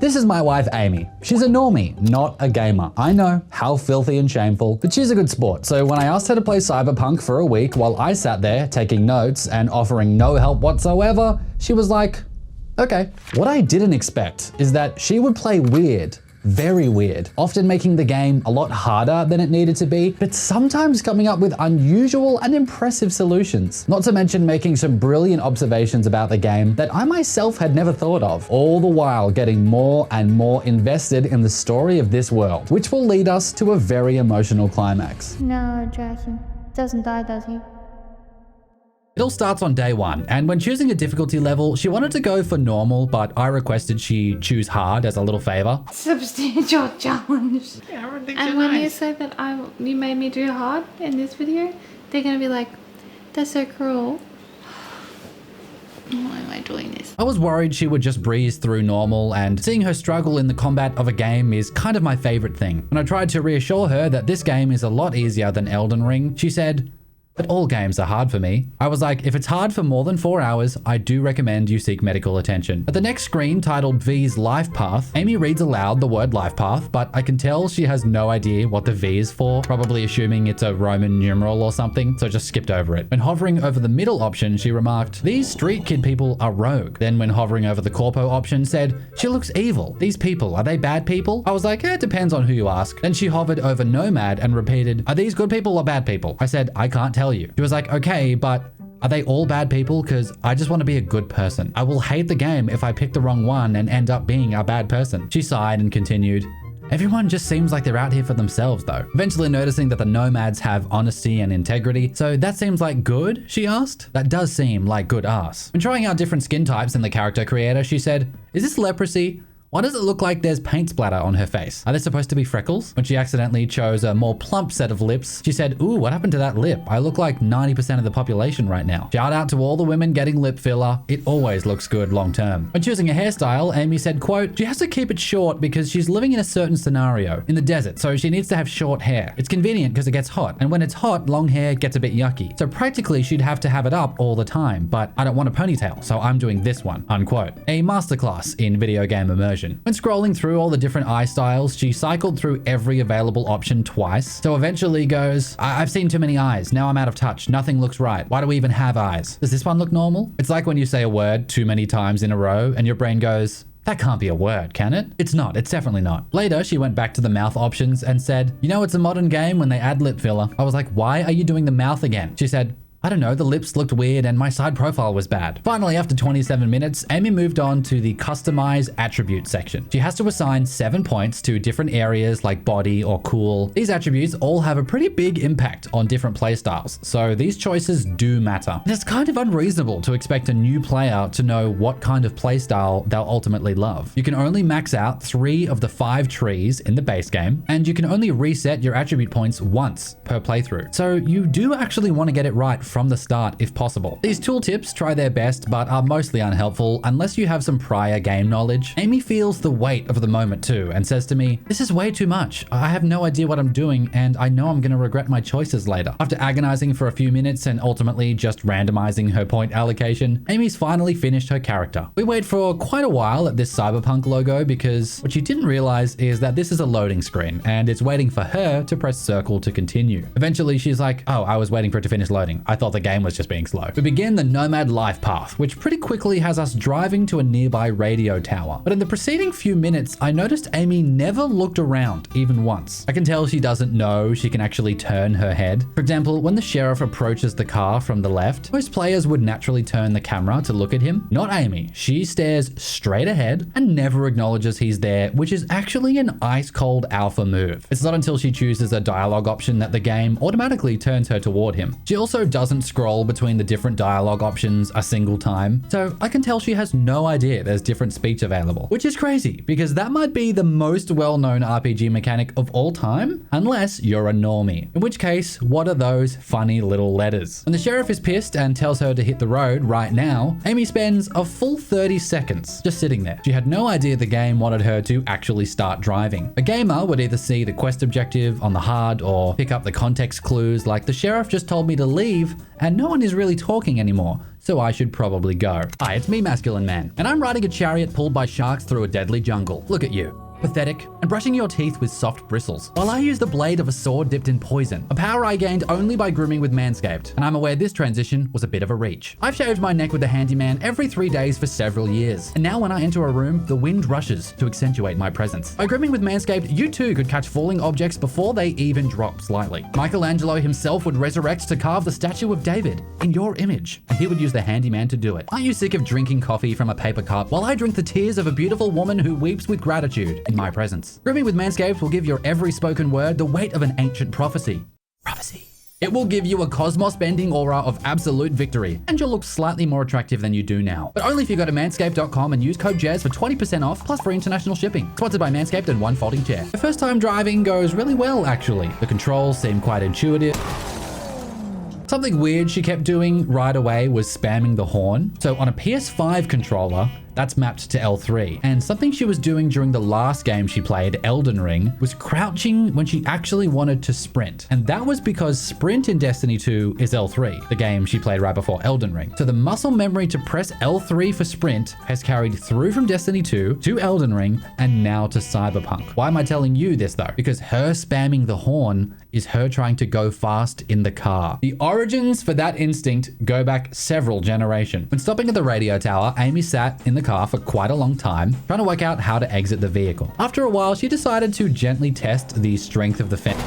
This is my wife, Amy. She's a normie, not a gamer. I know, how filthy and shameful, but she's a good sport. So when I asked her to play Cyberpunk for a week while I sat there taking notes and offering no help whatsoever, she was like, okay. What I didn't expect is that she would play weird. Very weird, often making the game a lot harder than it needed to be, but sometimes coming up with unusual and impressive solutions. Not to mention making some brilliant observations about the game that I myself had never thought of, all the while getting more and more invested in the story of this world, which will lead us to a very emotional climax. No, Jackson doesn't die, does he? It all starts on day one, and when choosing a difficulty level, she wanted to go for normal, but I requested she choose hard as a little favor. Substantial challenge. Yeah, everything's And when you say that you made me do hard in this video, they're gonna be like, that's so cruel. Why am I doing this? I was worried she would just breeze through normal, and seeing her struggle in the combat of a game is kind of my favorite thing. When I tried to reassure her that this game is a lot easier than Elden Ring, she said, but all games are hard for me. I was like, if it's hard for more than 4 hours, I do recommend you seek medical attention. At the next screen titled V's Life Path, Amy reads aloud the word life path, but I can tell she has no idea what the V is for, probably assuming it's a Roman numeral or something, so just skipped over it. When hovering over the middle option, she remarked, these street kid people are rogue. Then when hovering over the corpo option, said, she looks evil. These people, are they bad people? I was like, it depends on who you ask. Then she hovered over nomad and repeated, are these good people or bad people? I said, I can't tell you. She was like, okay, but are they all bad people? Because I just want to be a good person. I will hate the game if I pick the wrong one and end up being a bad person. She sighed and continued, everyone just seems like they're out here for themselves though. Eventually noticing that the nomads have honesty and integrity. So that seems like good, she asked. That does seem like good ass. When trying out different skin types in the character creator, she said, is this leprosy? Why does it look like there's paint splatter on her face? Are they supposed to be freckles? When she accidentally chose a more plump set of lips, she said, ooh, what happened to that lip? I look like 90% of the population right now. Shout out to all the women getting lip filler. It always looks good long term. When choosing a hairstyle, Amy said, quote, she has to keep it short because she's living in a certain scenario in the desert, so she needs to have short hair. It's convenient because it gets hot, and when it's hot, long hair gets a bit yucky. So practically she'd have to have it up all the time, but I don't want a ponytail, so I'm doing this one, unquote. A masterclass in video game immersion. When scrolling through all the different eye styles, she cycled through every available option twice. So eventually goes, I've seen too many eyes. Now I'm out of touch. Nothing looks right. Why do we even have eyes? Does this one look normal? It's like when you say a word too many times in a row and your brain goes, that can't be a word, can it? It's not. It's definitely not. Later, she went back to the mouth options and said, you know, it's a modern game when they add lip filler. I was like, why are you doing the mouth again? She said, I don't know, the lips looked weird and my side profile was bad. Finally, after 27 minutes, Amy moved on to the customize attribute section. She has to assign 7 points to different areas like body or cool. These attributes all have a pretty big impact on different playstyles, so these choices do matter. And it's kind of unreasonable to expect a new player to know what kind of playstyle they'll ultimately love. You can only max out 3 of the 5 trees in the base game, and you can only reset your attribute points once per playthrough. So you do actually want to get it right from the start if possible. These tooltips try their best but are mostly unhelpful unless you have some prior game knowledge. Amy feels the weight of the moment too and says to me, this is way too much. I have no idea what I'm doing and I know I'm going to regret my choices later. After agonizing for a few minutes and ultimately just randomizing her point allocation, Amy's finally finished her character. We wait for quite a while at this Cyberpunk logo because what she didn't realize is that this is a loading screen and it's waiting for her to press circle to continue. Eventually she's like, oh, I was waiting for it to finish loading. I thought the game was just being slow. We begin the Nomad Life Path, which pretty quickly has us driving to a nearby radio tower. But in the preceding few minutes, I noticed Amy never looked around even once. I can tell she doesn't know she can actually turn her head. For example, when the sheriff approaches the car from the left, most players would naturally turn the camera to look at him. Not Amy. She stares straight ahead and never acknowledges he's there, which is actually an ice cold alpha move. It's not until she chooses a dialogue option that the game automatically turns her toward him. She also doesn't scroll between the different dialogue options a single time, so I can tell she has no idea there's different speech available, which is crazy because that might be the most well-known RPG mechanic of all time, unless you're a normie, in which case, what are those funny little letters? When the sheriff is pissed and tells her to hit the road right now, Amy spends a full 30 seconds just sitting there. She had no idea the game wanted her to actually start driving. A gamer would either see the quest objective on the HUD or pick up the context clues like the sheriff just told me to leave, and no one is really talking anymore, so I should probably go. Hi, it's me, Masculine Man, and I'm riding a chariot pulled by sharks through a deadly jungle. Look at you. Pathetic, and brushing your teeth with soft bristles, while I use the blade of a sword dipped in poison, a power I gained only by grooming with Manscaped, and I'm aware this transition was a bit of a reach. I've shaved my neck with the handyman every 3 days for several years, and now when I enter a room, the wind rushes to accentuate my presence. By grooming with Manscaped, you too could catch falling objects before they even drop slightly. Michelangelo himself would resurrect to carve the statue of David in your image, and he would use the handyman to do it. Aren't you sick of drinking coffee from a paper cup while I drink the tears of a beautiful woman who weeps with gratitude in my presence? Grooming with Manscaped will give your every spoken word the weight of an ancient prophecy. It will give you a cosmos-bending aura of absolute victory, and you'll look slightly more attractive than you do now. But only if you go to manscaped.com and use code Jez for 20% off, plus free international shipping. Sponsored by Manscaped and one folding chair. The first time driving goes really well, actually. The controls seem quite intuitive. Something weird she kept doing right away was spamming the horn. So on a PS5 controller, that's mapped to L3. And something she was doing during the last game she played, Elden Ring, was crouching when she actually wanted to sprint. And that was because sprint in Destiny 2 is L3, the game she played right before Elden Ring. So the muscle memory to press L3 for sprint has carried through from Destiny 2 to Elden Ring and now to Cyberpunk. Why am I telling you this though? Because her spamming the horn is her trying to go fast in the car. The origins for that instinct go back several generations. When stopping at the radio tower, Amy sat in the car for quite a long time, trying to work out how to exit the vehicle. After a while, she decided to gently test the strength of the fence.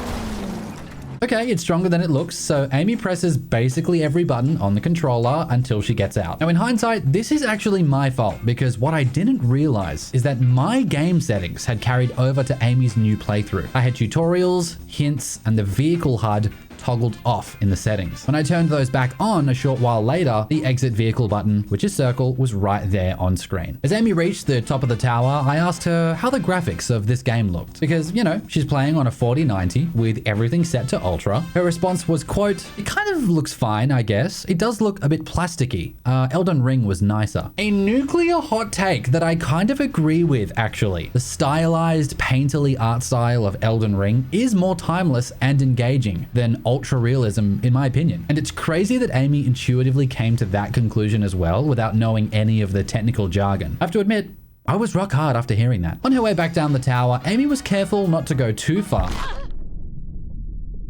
Okay, it's stronger than it looks, so Amy presses basically every button on the controller until she gets out. Now in hindsight, this is actually my fault because what I didn't realize is that my game settings had carried over to Amy's new playthrough. I had tutorials, hints, and the vehicle HUD toggled off in the settings. When I turned those back on a short while later, the exit vehicle button, which is circle, was right there on screen. As Amy reached the top of the tower, I asked her how the graphics of this game looked. Because, you know, she's playing on a 4090 with everything set to ultra. Her response was, quote, "It kind of looks fine, I guess. It does look a bit plasticky. Elden Ring was nicer." A nuclear hot take that I kind of agree with, actually. The stylized, painterly art style of Elden Ring is more timeless and engaging than ultra realism, in my opinion. And it's crazy that Amy intuitively came to that conclusion as well without knowing any of the technical jargon. I have to admit, I was rock hard after hearing that. On her way back down the tower, Amy was careful not to go too far.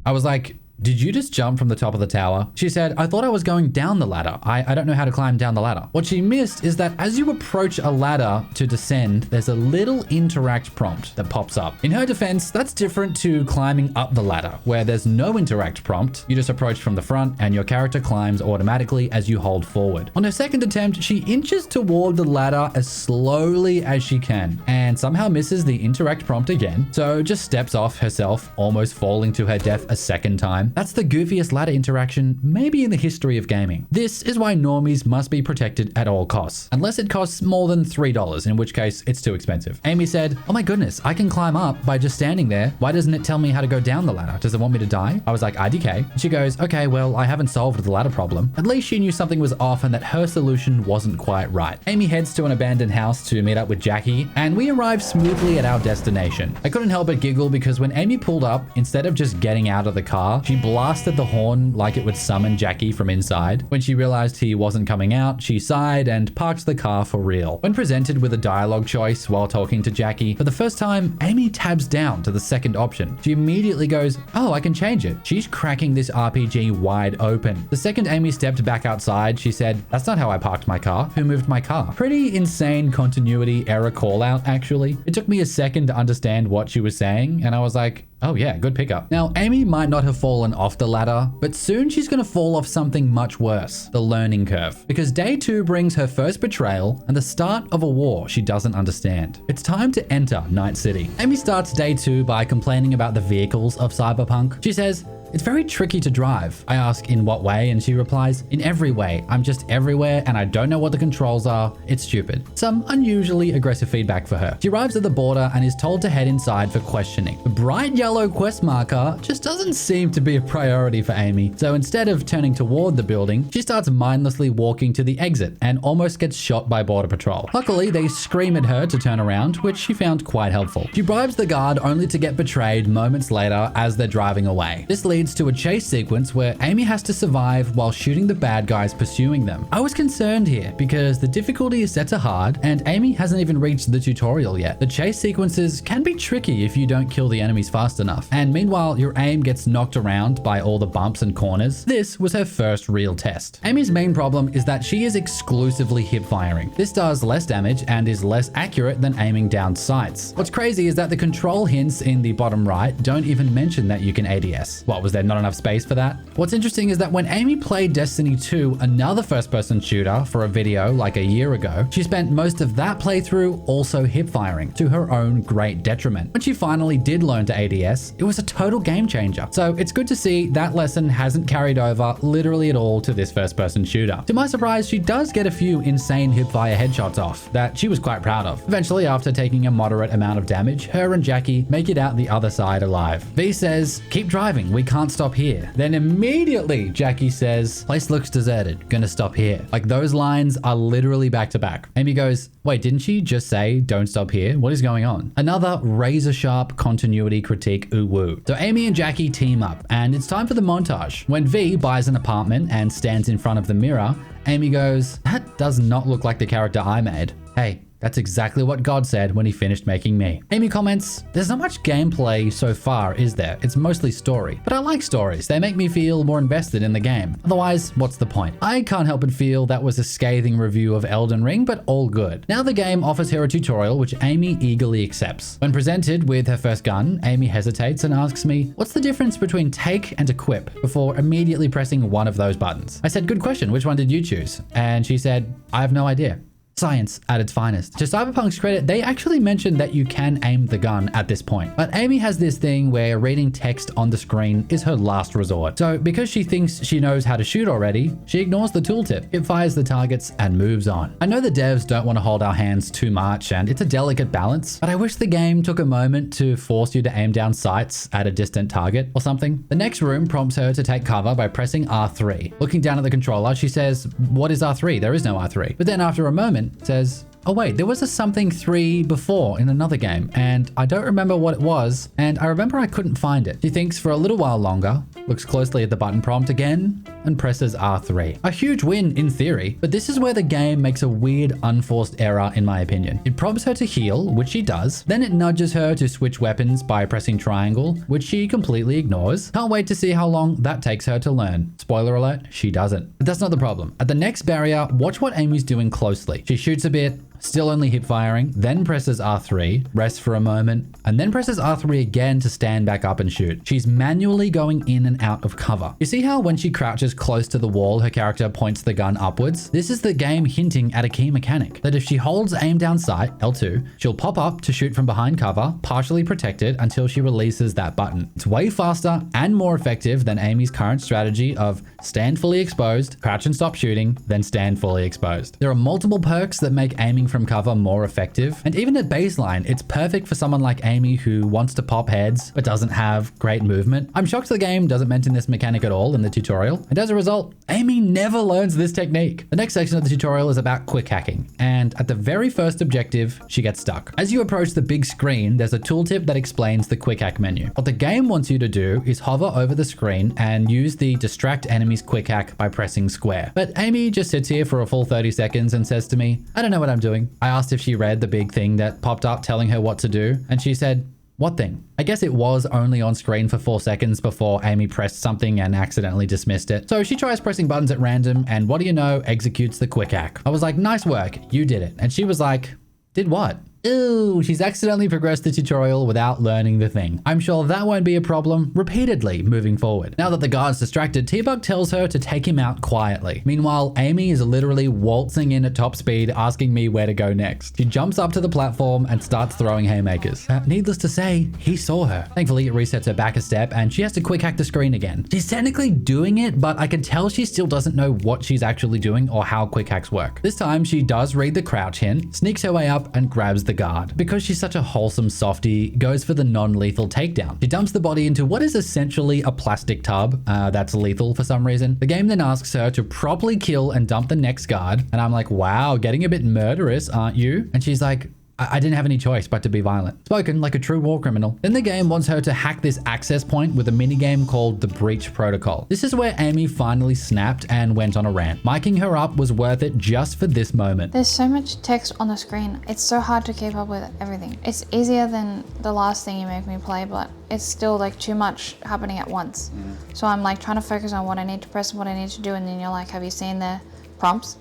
I was like, "Did you just jump from the top of the tower?" She said, "I thought I was going down the ladder. I don't know how to climb down the ladder." What she missed is that as you approach a ladder to descend, there's a little interact prompt that pops up. In her defense, that's different to climbing up the ladder, where there's no interact prompt. You just approach from the front and your character climbs automatically as you hold forward. On her second attempt, she inches toward the ladder as slowly as she can and somehow misses the interact prompt again. So just steps off herself, almost falling to her death a second time. That's the goofiest ladder interaction maybe in the history of gaming. This is why normies must be protected at all costs, unless it costs more than $3, in which case it's too expensive. Amy said, "Oh my goodness, I can climb up by just standing there. Why doesn't it tell me how to go down the ladder? Does it want me to die?" I was like, "IDK." She goes, "Okay, well, I haven't solved the ladder problem." At least she knew something was off and that her solution wasn't quite right. Amy heads to an abandoned house to meet up with Jackie, and we arrive smoothly at our destination. I couldn't help but giggle because when Amy pulled up, instead of just getting out of the car, she blasted the horn like it would summon Jackie from inside. When she realized he wasn't coming out, she sighed and parked the car for real. When presented with a dialogue choice while talking to Jackie, for the first time, Amy tabs down to the second option. She immediately goes, "Oh, I can change it." She's cracking this RPG wide open. The second Amy stepped back outside, she said, "That's not how I parked my car. Who moved my car?" Pretty insane continuity error call out, actually. It took me a second to understand what she was saying, and I was like, oh yeah, good pickup. Now, Amy might not have fallen off the ladder, but soon she's gonna fall off something much worse, the learning curve. Because day 2 brings her first betrayal and the start of a war she doesn't understand. It's time to enter Night City. Amy starts day 2 by complaining about the vehicles of Cyberpunk. She says, "It's very tricky to drive." I ask in what way, and she replies, "In every way. I'm just everywhere and I don't know what the controls are. It's stupid." Some unusually aggressive feedback for her. She arrives at the border and is told to head inside for questioning. The bright yellow quest marker just doesn't seem to be a priority for Amy. So instead of turning toward the building, she starts mindlessly walking to the exit and almost gets shot by Border Patrol. Luckily, they scream at her to turn around, which she found quite helpful. She bribes the guard only to get betrayed moments later as they're driving away. This leads leads to a chase sequence where Amy has to survive while shooting the bad guys pursuing them. I was concerned here because the difficulty is set to hard and Amy hasn't even reached the tutorial yet. The chase sequences can be tricky if you don't kill the enemies fast enough. And meanwhile, your aim gets knocked around by all the bumps and corners. This was her first real test. Amy's main problem is that she is exclusively hip firing. This does less damage and is less accurate than aiming down sights. What's crazy is that the control hints in the bottom right don't even mention that you can ADS. What, was there not enough space for that? What's interesting is that when Amy played Destiny 2, another first-person shooter, for a video like a year ago, she spent most of that playthrough also hip firing, to her own great detriment. When she finally did learn to ADS, it was a total game changer. So it's good to see that lesson hasn't carried over literally at all to this first-person shooter. To my surprise, she does get a few insane hipfire headshots off that she was quite proud of. Eventually, after taking a moderate amount of damage, her and Jackie make it out the other side alive. V says, "Keep driving, we can't stop here." Then immediately, Jackie says, "Place looks deserted, gonna stop here." Like, those lines are literally back to back. Amy goes, "Wait, didn't she just say don't stop here? What is going on?" Another razor sharp continuity critique ooh woo. So Amy and Jackie team up and it's time for the montage. When V buys an apartment and stands in front of the mirror, Amy goes, "That does not look like the character I made." Hey, that's exactly what God said when he finished making me. Amy comments, "There's not much gameplay so far, is there? It's mostly story. But I like stories. They make me feel more invested in the game. Otherwise, what's the point?" I can't help but feel that was a scathing review of Elden Ring, but all good. Now the game offers her a tutorial, which Amy eagerly accepts. When presented with her first gun, Amy hesitates and asks me, "What's the difference between take and equip?" before immediately pressing one of those buttons. I said, "Good question. Which one did you choose?" And she said, "I have no idea." Science at its finest. To Cyberpunk's credit, they actually mentioned that you can aim the gun at this point. But Amy has this thing where reading text on the screen is her last resort. So because she thinks she knows how to shoot already, she ignores the tooltip. It fires the targets and moves on. I know the devs don't want to hold our hands too much and it's a delicate balance, but I wish the game took a moment to force you to aim down sights at a distant target or something. The next room prompts her to take cover by pressing R3. Looking down at the controller, she says, "What is R3? There is no R3." But then after a moment, says, "Oh wait, there was a something 3 before in another game, and I don't remember what it was, and I remember I couldn't find it." She thinks for a little while longer, looks closely at the button prompt again, and presses R3. A huge win in theory, but this is where the game makes a weird unforced error in my opinion. It prompts her to heal, which she does, then it nudges her to switch weapons by pressing triangle, which she completely ignores. Can't wait to see how long that takes her to learn. Spoiler alert, she doesn't. But that's not the problem. At the next barrier, watch what Amy's doing closely. She shoots a bit, still only hip firing, then presses R3, rests for a moment, and then presses R3 again to stand back up and shoot. She's manually going in and out of cover. You see how when she crouches close to the wall, her character points the gun upwards? This is the game hinting at a key mechanic, that if she holds aim down sight, L2, she'll pop up to shoot from behind cover, partially protected until she releases that button. It's way faster and more effective than Amy's current strategy of stand fully exposed, crouch and stop shooting, then stand fully exposed. There are multiple perks that make aiming from cover more effective, and even at baseline, it's perfect for someone like Amy who wants to pop heads but doesn't have great movement. I'm shocked the game doesn't mention this mechanic at all in the tutorial, and as a result, Amy never learns this technique. The next section of the tutorial is about quick hacking, and at the very first objective, she gets stuck. As you approach the big screen, there's a tooltip that explains the quick hack menu. What the game wants you to do is hover over the screen and use the distract enemies quick hack by pressing square. But Amy just sits here for a full 30 seconds and says to me, "I don't know what I'm doing." I asked if she read the big thing that popped up telling her what to do, and she said, "What thing?" I guess it was only on screen for 4 seconds before Amy pressed something and accidentally dismissed it. So she tries pressing buttons at random, and what do you know, executes the quick hack. I was like, "Nice work, you did it." And she was like, "Did what?" Ooh, she's accidentally progressed the tutorial without learning the thing. I'm sure that won't be a problem repeatedly moving forward. Now that the guard's distracted, T-Bug tells her to take him out quietly. Meanwhile, Amy is literally waltzing in at top speed, asking me where to go next. She jumps up to the platform and starts throwing haymakers. Needless to say, he saw her. Thankfully, it resets her back a step and she has to quick hack the screen again. She's technically doing it, but I can tell she still doesn't know what she's actually doing or how quick hacks work. This time, she does read the crouch hint, sneaks her way up and grabs the guard. Because she's such a wholesome softie, goes for the non-lethal takedown. She dumps the body into what is essentially a plastic tub that's lethal for some reason. The game then asks her to properly kill and dump the next guard. And I'm like, wow, getting a bit murderous, aren't you? And she's like, I didn't have any choice but to be violent. Spoken like a true war criminal. Then the game wants her to hack this access point with a minigame called the Breach Protocol. This is where Amy finally snapped and went on a rant. Miking her up was worth it just for this moment. There's so much text on the screen. It's so hard to keep up with everything. It's easier than the last thing you make me play, but it's still like too much happening at once. So I'm like trying to focus on what I need to press and what I need to do, and then you're like, have you seen the prompts?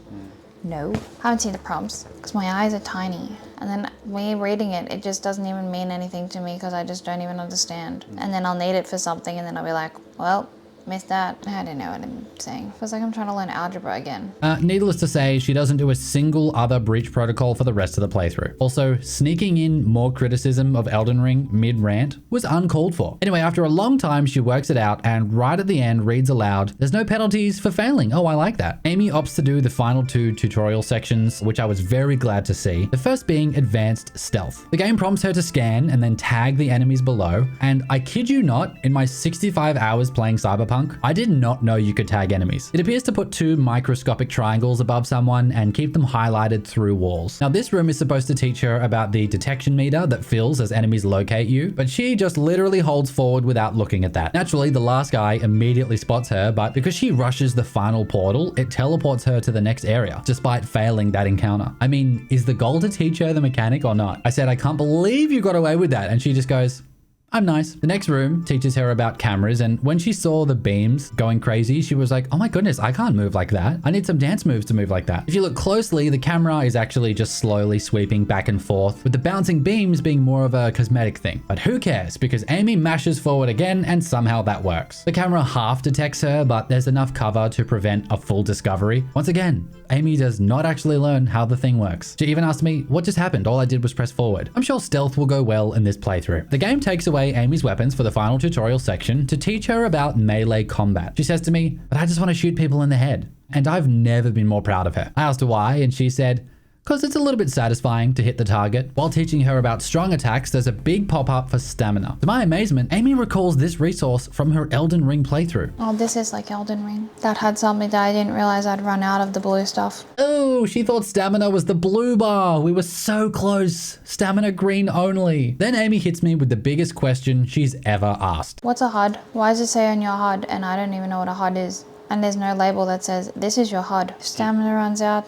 No, haven't seen the prompts because my eyes are tiny. And then me reading it, it just doesn't even mean anything to me because I just don't even understand. And then I'll need it for something and then I'll be like, well, missed that. I don't know what I'm saying. Feels like I'm trying to learn algebra again. Needless to say, she doesn't do a single other breach protocol for the rest of the playthrough. Also, sneaking in more criticism of Elden Ring mid-rant was uncalled for. Anyway, after a long time, she works it out and right at the end reads aloud, "There's no penalties for failing." Oh, I like that. Amy opts to do the final 2 tutorial sections, which I was very glad to see. The first being advanced stealth. The game prompts her to scan and then tag the enemies below. And I kid you not, in my 65 hours playing Cyberpunk, I did not know you could tag enemies. It appears to put 2 microscopic triangles above someone and keep them highlighted through walls. Now, this room is supposed to teach her about the detection meter that fills as enemies locate you, but she just literally holds forward without looking at that. Naturally, the last guy immediately spots her, but because she rushes the final portal, it teleports her to the next area, despite failing that encounter. I mean, is the goal to teach her the mechanic or not? I said, I can't believe you got away with that. And she just goes, I'm nice. The next room teaches her about cameras, and when she saw the beams going crazy, she was like, oh my goodness, I can't move like that. I need some dance moves to move like that. If you look closely, the camera is actually just slowly sweeping back and forth, with the bouncing beams being more of a cosmetic thing. But who cares, because Amy mashes forward again and somehow that works. The camera half detects her, but there's enough cover to prevent a full discovery. Once again, Amy does not actually learn how the thing works. She even asked me, what just happened? All I did was press forward. I'm sure stealth will go well in this playthrough. The game takes away Amy's weapons for the final tutorial section to teach her about melee combat. She says to me, but I just want to shoot people in the head. And I've never been more proud of her. I asked her why, and she said, because it's a little bit satisfying to hit the target. While teaching her about strong attacks, there's a big pop-up for stamina. To my amazement, Amy recalls this resource from her Elden Ring playthrough. Oh, this is like Elden Ring. That had something that I didn't realize I'd run out of the blue stuff. Oh, she thought stamina was the blue bar. We were so close. Stamina green only. Then Amy hits me with the biggest question she's ever asked. What's a HUD? Why does it say on your HUD and I don't even know what a HUD is? And there's no label that says, this is your HUD. If stamina runs out,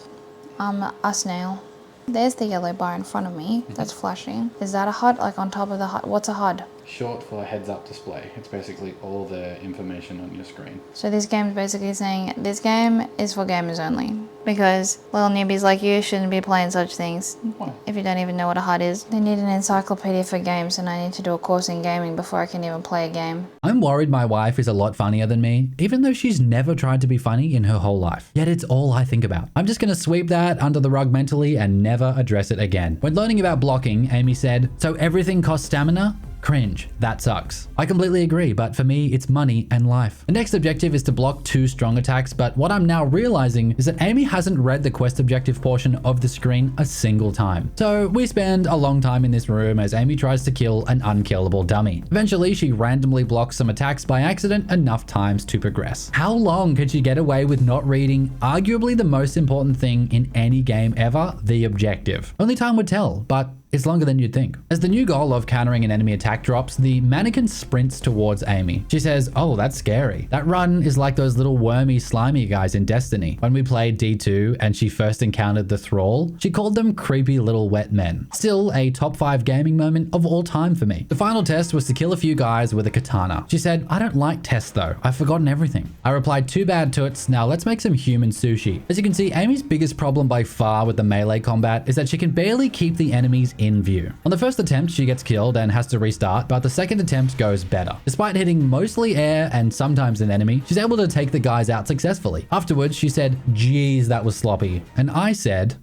I'm a snail. There's the yellow bar in front of me that's flashing. Is that a HUD? Like on top of the HUD? What's a HUD? Short for heads-up display. It's basically all the information on your screen. So this game's basically saying, this game is for gamers only. Because little newbies like you shouldn't be playing such things. Why? If you don't even know what a HUD is. They need an encyclopedia for games, and I need to do a course in gaming before I can even play a game. I'm worried my wife is a lot funnier than me, even though she's never tried to be funny in her whole life. Yet it's all I think about. I'm just gonna sweep that under the rug mentally and never address it again. When learning about blocking, Amy said, so everything costs stamina? Cringe. That sucks. I completely agree, but for me, it's money and life. The next objective is to block 2 strong attacks, but what I'm now realizing is that Amy hasn't read the quest objective portion of the screen a single time. So we spend a long time in this room as Amy tries to kill an unkillable dummy. Eventually, she randomly blocks some attacks by accident enough times to progress. How long could she get away with not reading arguably the most important thing in any game ever, the objective? Only time would tell, but it's longer than you'd think. As the new goal of countering an enemy attack drops, the mannequin sprints towards Amy. She says, oh, that's scary. That run is like those little wormy, slimy guys in Destiny. When we played D2 and she first encountered the Thrall, she called them creepy little wet men. Still a top 5 gaming moment of all time for me. The final test was to kill a few guys with a katana. She said, I don't like tests though. I've forgotten everything. I replied, too bad toots. Now let's make some human sushi. As you can see, Amy's biggest problem by far with the melee combat is that she can barely keep the enemies in view. On the first attempt, she gets killed and has to restart, but the second attempt goes better. Despite hitting mostly air and sometimes an enemy, she's able to take the guys out successfully. Afterwards, she said, geez, that was sloppy. And I said,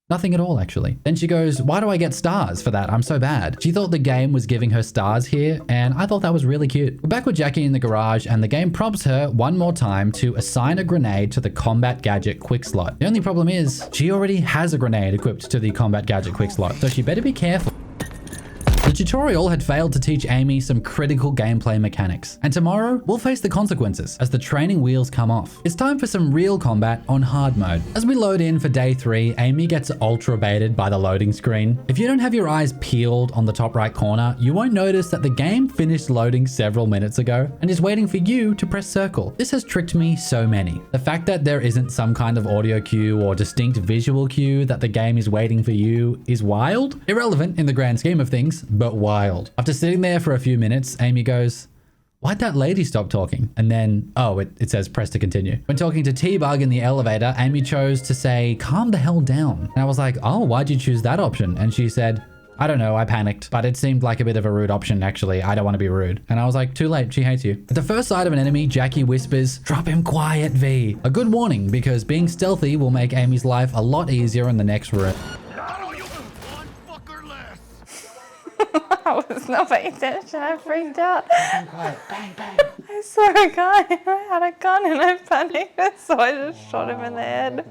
nothing at all, actually. Then she goes, why do I get stars for that? I'm so bad. She thought the game was giving her stars here, and I thought that was really cute. We're back with Jackie in the garage, and the game prompts her one more time to assign a grenade to the combat gadget quick slot. The only problem is, she already has a grenade equipped to the combat gadget quick slot, so she better be careful. The tutorial had failed to teach Amy some critical gameplay mechanics, and tomorrow we'll face the consequences as the training wheels come off. It's time for some real combat on hard mode. As we load in for day 3, Amy gets ultra baited by the loading screen. If you don't have your eyes peeled on the top right corner, you won't notice that the game finished loading several minutes ago and is waiting for you to press circle. This has tricked me so many. The fact that there isn't some kind of audio cue or distinct visual cue that the game is waiting for you is wild. Irrelevant in the grand scheme of things, but wild. After sitting there for a few minutes, Amy goes, "Why'd that lady stop talking?" And then, it says press to continue. When talking to T-Bug in the elevator, Amy chose to say, "Calm the hell down." And I was like, "Oh, why'd you choose that option?" And she said, "I don't know, I panicked, but it seemed like a bit of a rude option actually. I don't want to be rude." And I was like, too late, she hates you. At the first sight of an enemy, Jackie whispers, "Drop him quiet, V." A good warning, because being stealthy will make Amy's life a lot easier in the next room. I was not paying attention. I freaked out. Bang, bang. I saw a guy. I had a gun and I panicked, so I just shot him in the head.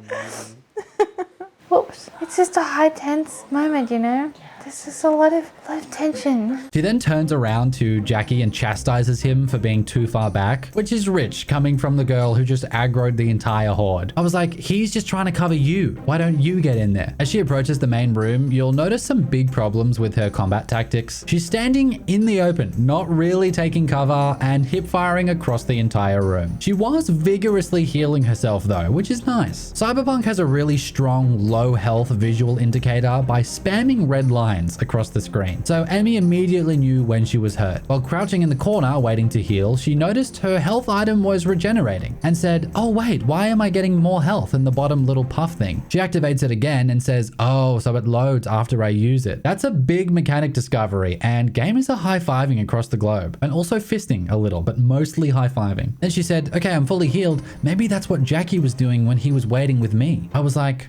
Whoops. It's just a high tense moment, you know? There's just a lot of tension. She then turns around to Jackie and chastises him for being too far back, which is rich coming from the girl who just aggroed the entire horde. I was like, he's just trying to cover you. Why don't you get in there? As she approaches the main room, you'll notice some big problems with her combat tactics. She's standing in the open, not really taking cover, and hip firing across the entire room. She was vigorously healing herself though, which is nice. Cyberpunk has a really strong low health visual indicator by spamming red lines across the screen. So Amy immediately knew when she was hurt. While crouching in the corner waiting to heal, she noticed her health item was regenerating and said, "Oh wait, why am I getting more health in the bottom little puff thing?" She activates it again and says, "Oh, so it loads after I use it." That's a big mechanic discovery, and gamers are high-fiving across the globe and also fisting a little, but mostly high-fiving. Then she said, "Okay, I'm fully healed. Maybe that's what Jackie was doing when he was waiting with me." I was like,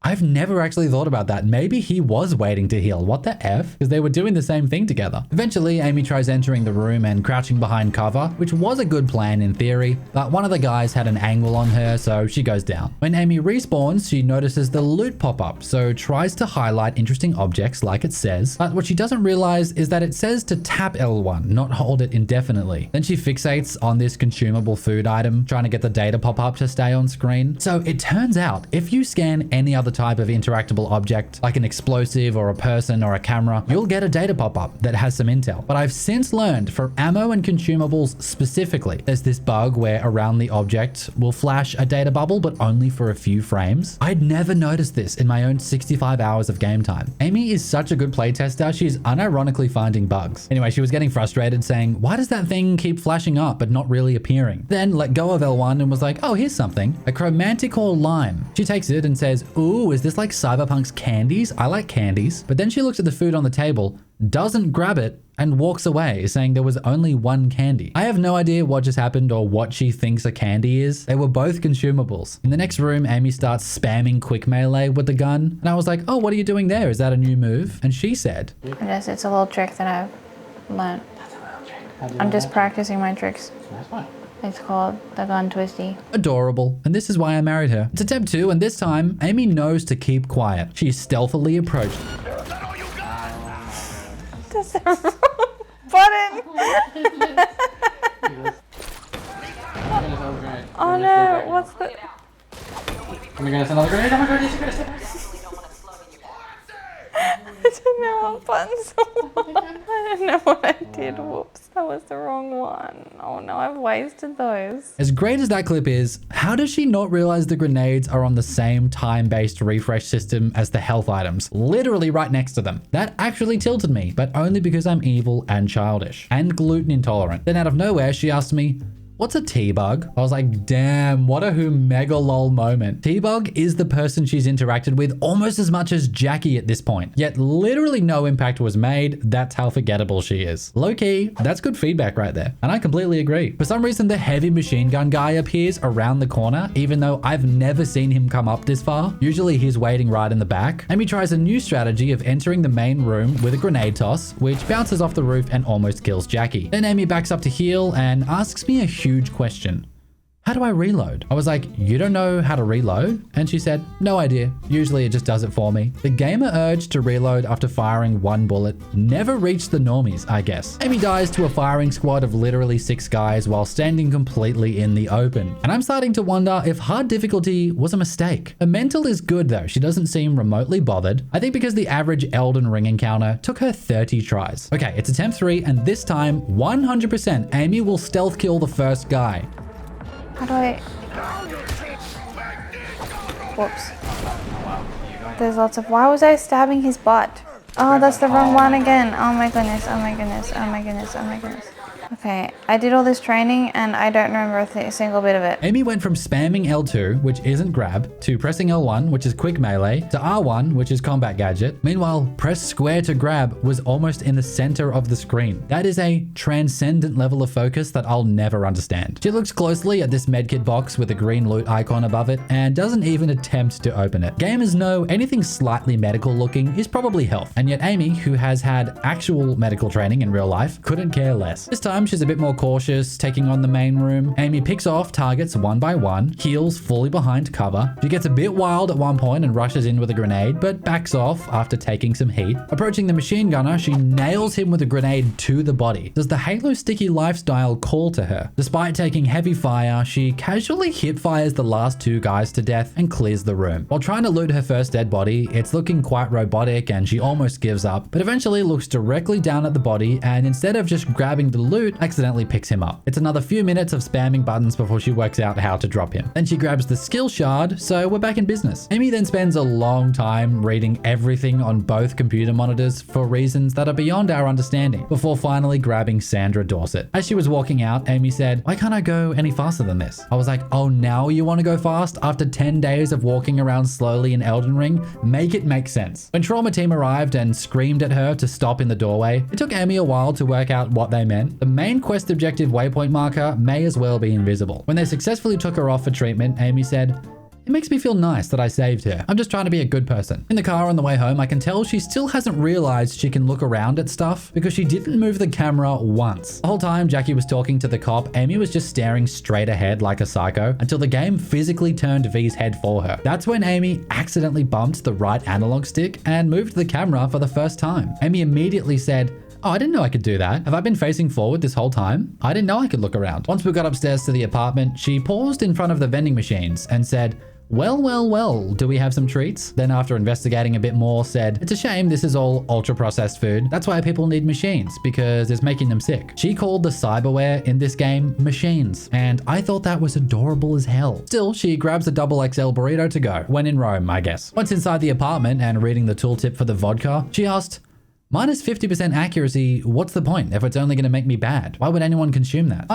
I've never actually thought about that. Maybe he was waiting to heal. What the F? Because they were doing the same thing together. Eventually, Amy tries entering the room and crouching behind cover, which was a good plan in theory, but one of the guys had an angle on her, so she goes down. When Amy respawns, she notices the loot pop up, so tries to highlight interesting objects like it says, but what she doesn't realize is that it says to tap L1, not hold it indefinitely. Then she fixates on this consumable food item, trying to get the data pop up to stay on screen. So it turns out, if you scan any other type of interactable object, like an explosive or a person or a camera, you'll get a data pop-up that has some intel. But I've since learned for ammo and consumables specifically, there's this bug where around the object will flash a data bubble, but only for a few frames. I'd never noticed this in my own 65 hours of game time. Amy is such a good playtester, she's unironically finding bugs. Anyway, she was getting frustrated saying, "Why does that thing keep flashing up but not really appearing?" Then let go of L1 and was like, "Oh, here's something. A chromantic lime." She takes it and says, "Ooh, is this like Cyberpunk's candies? I like candies." But then she looks at the food on the table, doesn't grab it, and walks away saying there was only one candy. I have no idea what just happened or what she thinks a candy is. They were both consumables. In the next room, Amy starts spamming quick melee with the gun. And I was like, "Oh, what are you doing there? Is that a new move?" And she said, Yes, it's a little trick that I've learned. That's a little trick. I'm just practicing my tricks. That's fine. It's called the gun twisty. adorable. And this is why I married her. It's attempt 2, and this time, Amy knows to keep quiet. She stealthily approached. That's the wrong button. Oh no, what's the... Am I gonna send another grenade? Oh my god, yes, you're gonna send I don't know what buttons I don't know what I did. Whoops, that was the wrong one. Oh no, I've wasted those. As great as that clip is, how does she not realize the grenades are on the same time-based refresh system as the health items, literally right next to them? That actually tilted me, but only because I'm evil and childish and gluten intolerant. Then out of nowhere, she asked me, "What's a T-Bug?" I was like, damn, what a who mega lol moment. T-Bug is the person she's interacted with almost as much as Jackie at this point, yet literally no impact was made. That's how forgettable she is. Low-key, that's good feedback right there. And I completely agree. For some reason, the heavy machine gun guy appears around the corner, even though I've never seen him come up this far. Usually he's waiting right in the back. Amy tries a new strategy of entering the main room with a grenade toss, which bounces off the roof and almost kills Jackie. Then Amy backs up to heal and asks me a huge question. how do I reload? I was like, you don't know how to reload? And she said, no idea. Usually it just does it for me. The gamer urge to reload after firing one bullet never reached the normies, I guess. Amy dies to a firing squad of literally 6 guys while standing completely in the open. And I'm starting to wonder if hard difficulty was a mistake. Her mental is good though. She doesn't seem remotely bothered. I think because the average Elden Ring encounter took her 30 tries. Okay, it's attempt 3, and this time 100% Amy will stealth kill the first guy. How do I... Whoops. There's lots of... Why was I stabbing his butt? Oh, that's the wrong one again. Oh my goodness, oh my goodness, oh my goodness, oh my goodness. Okay, I did all this training and I don't remember a single bit of it. Amy went from spamming L2, which isn't grab, to pressing L1, which is quick melee, to R1, which is combat gadget. Meanwhile, press square to grab was almost in the center of the screen. That is a transcendent level of focus that I'll never understand. She looks closely at this medkit box with a green loot icon above it and doesn't even attempt to open it. Gamers know anything slightly medical looking is probably health. And yet Amy, who has had actual medical training in real life, couldn't care less. This time she's a bit more cautious, taking on the main room. Amy picks off targets one by one, heals fully behind cover. She gets a bit wild at one point and rushes in with a grenade, but backs off after taking some heat. Approaching the machine gunner, she nails him with a grenade to the body. Does the Halo sticky lifestyle call to her? Despite taking heavy fire, she casually hip fires the last 2 guys to death and clears the room. While trying to loot her first dead body, it's looking quite robotic and she almost gives up, but eventually looks directly down at the body and instead of just grabbing the loot, accidentally picks him up. It's another few minutes of spamming buttons before she works out how to drop him. Then she grabs the skill shard, so we're back in business. Amy then spends a long time reading everything on both computer monitors for reasons that are beyond our understanding, before finally grabbing Sandra Dorset. As she was walking out, Amy said, why can't I go any faster than this? I was like, oh, now you want to go fast? After 10 days of walking around slowly in Elden Ring? Make it make sense. When Trauma Team arrived and screamed at her to stop in the doorway, it took Amy a while to work out what they meant. The main quest objective waypoint marker may as well be invisible. When they successfully took her off for treatment, Amy said, it makes me feel nice that I saved her. I'm just trying to be a good person. In the car on the way home, I can tell she still hasn't realized she can look around at stuff because she didn't move the camera once. The whole time Jackie was talking to the cop, Amy was just staring straight ahead like a psycho until the game physically turned V's head for her. That's when Amy accidentally bumped the right analog stick and moved the camera for the first time. Amy immediately said, oh, I didn't know I could do that. Have I been facing forward this whole time? I didn't know I could look around. Once we got upstairs to the apartment, she paused in front of the vending machines and said, well, do we have some treats? Then after investigating a bit more, said, it's a shame this is all ultra-processed food. That's why people need machines, because it's making them sick. She called the cyberware in this game machines, and I thought that was adorable as hell. Still, she grabs a double XL burrito to go, when in Rome, I guess. Once inside the apartment and reading the tooltip for the vodka, she asked, minus 50% accuracy, what's the point if it's only going to make me bad? Why would anyone consume that?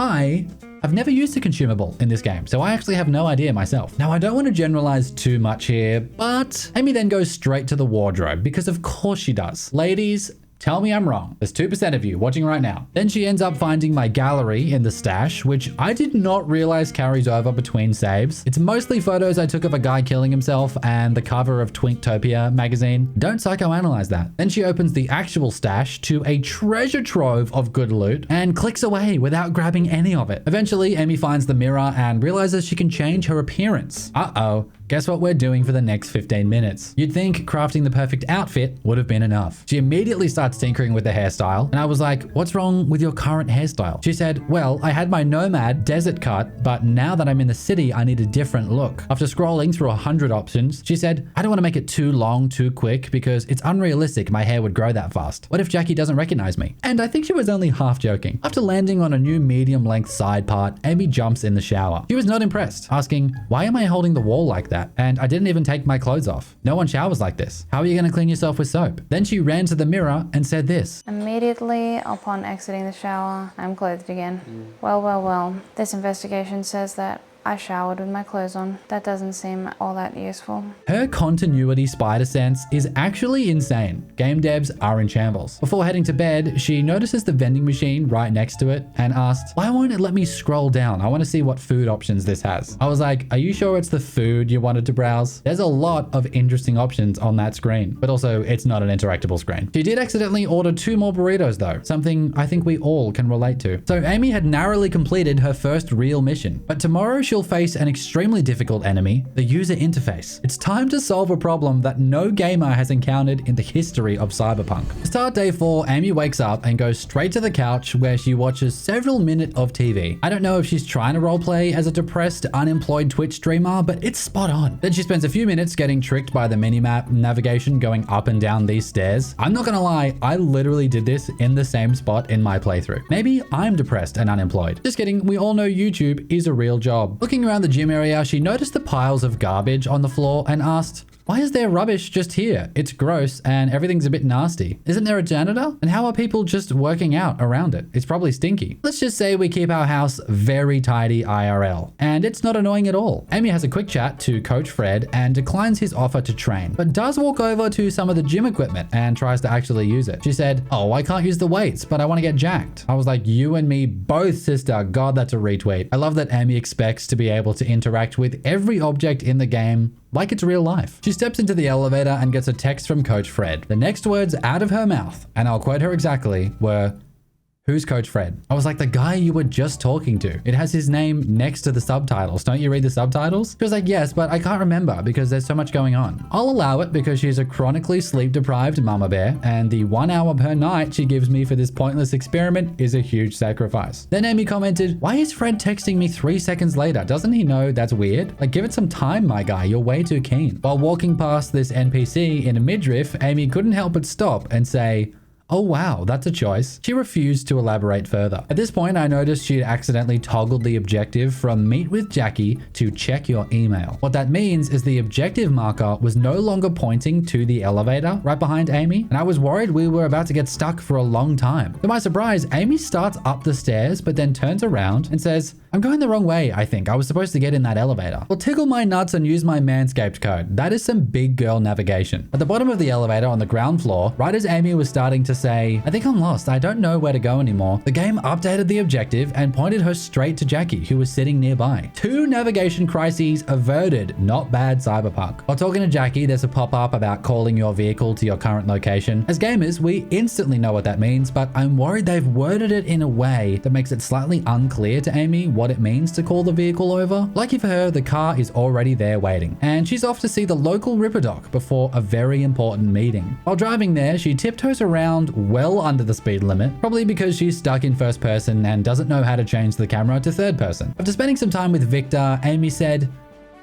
I've never used a consumable in this game, so I actually have no idea myself. Now, I don't want to generalize too much here, but Amy then goes straight to the wardrobe because of course she does. Ladies, tell me I'm wrong. There's 2% of you watching right now. Then she ends up finding my gallery in the stash, which I did not realize carries over between saves. It's mostly photos I took of a guy killing himself and the cover of Twinktopia magazine. Don't psychoanalyze that. Then she opens the actual stash to a treasure trove of good loot and clicks away without grabbing any of it. Eventually, Amy finds the mirror and realizes she can change her appearance. Uh-oh. Guess what we're doing for the next 15 minutes? You'd think crafting the perfect outfit would have been enough. She immediately starts tinkering with the hairstyle, and I was like, what's wrong with your current hairstyle? She said, well, I had my nomad desert cut, but now that I'm in the city, I need a different look. After scrolling through 100 options, she said, I don't want to make it too long, too quick, because it's unrealistic my hair would grow that fast. What if Jackie doesn't recognize me? And I think she was only half joking. After landing on a new medium-length side part, Amy jumps in the shower. She was not impressed, asking, why am I holding the wall like that? And I didn't even take my clothes off. No one showers like this. How are you going to clean yourself with soap? Then she ran to the mirror and said this. Immediately upon exiting the shower, I'm clothed again. Well. This investigation says that I showered with my clothes on. That doesn't seem all that useful. Her continuity spider sense is actually insane. Game devs are in shambles. Before heading to bed, she notices the vending machine right next to it and asked, why won't it let me scroll down? I want to see what food options this has. I was like, are you sure it's the food you wanted to browse? There's a lot of interesting options on that screen, but also it's not an interactable screen. She did accidentally order 2 more burritos though, something I think we all can relate to. So Amy had narrowly completed her first real mission, but tomorrow she'll you'll face an extremely difficult enemy, the user interface. It's time to solve a problem that no gamer has encountered in the history of Cyberpunk. To start day 4, Amy wakes up and goes straight to the couch where she watches several minutes of TV. I don't know if she's trying to roleplay as a depressed, unemployed Twitch streamer, but it's spot on. Then she spends a few minutes getting tricked by the minimap navigation going up and down these stairs. I'm not gonna lie, I literally did this in the same spot in my playthrough. Maybe I'm depressed and unemployed. Just kidding, we all know YouTube is a real job. Looking around the gym area, she noticed the piles of garbage on the floor and asked, why is there rubbish just here? It's gross and everything's a bit nasty. Isn't there a janitor? And how are people just working out around it? It's probably stinky. Let's just say we keep our house very tidy IRL. And it's not annoying at all. Amy has a quick chat to Coach Fred and declines his offer to train, but does walk over to some of the gym equipment and tries to actually use it. She said, oh, I can't use the weights, but I want to get jacked. I was like, you and me both, sister. God, that's a retweet. I love that Amy expects to be able to interact with every object in the game like it's real life. She steps into the elevator and gets a text from Coach Fred. The next words out of her mouth, and I'll quote her exactly, were, who's Coach Fred? I was like, the guy you were just talking to. It has his name next to the subtitles. Don't you read the subtitles? She was like, yes, but I can't remember because there's so much going on. I'll allow it because she's a chronically sleep-deprived mama bear, and the 1 hour per night she gives me for this pointless experiment is a huge sacrifice. Then Amy commented, why is Fred texting me 3 seconds later? Doesn't he know that's weird? Like, give it some time, my guy. You're way too keen. While walking past this NPC in a midriff, Amy couldn't help but stop and say, oh wow, that's a choice. She refused to elaborate further. At this point, I noticed she'd accidentally toggled the objective from meet with Jackie to check your email. What that means is the objective marker was no longer pointing to the elevator right behind Amy, and I was worried we were about to get stuck for a long time. To my surprise, Amy starts up the stairs, but then turns around and says, I'm going the wrong way, I think. I was supposed to get in that elevator. Well, tickle my nuts and use my Manscaped code. That is some big girl navigation. At the bottom of the elevator on the ground floor, right as Amy was starting to say, I think I'm lost, I don't know where to go anymore, the game updated the objective and pointed her straight to Jackie, who was sitting nearby. 2 navigation crises averted. Not bad, Cyberpunk. While talking to Jackie, there's a pop-up about calling your vehicle to your current location. As gamers, we instantly know what that means, but I'm worried they've worded it in a way that makes it slightly unclear to Amy what it means to call the vehicle over. Lucky for her, the car is already there waiting, and she's off to see the local Ripper Doc before a very important meeting. While driving there, she tiptoes around well under the speed limit, probably because she's stuck in first person and doesn't know how to change the camera to third person. After spending some time with Victor, Amy said,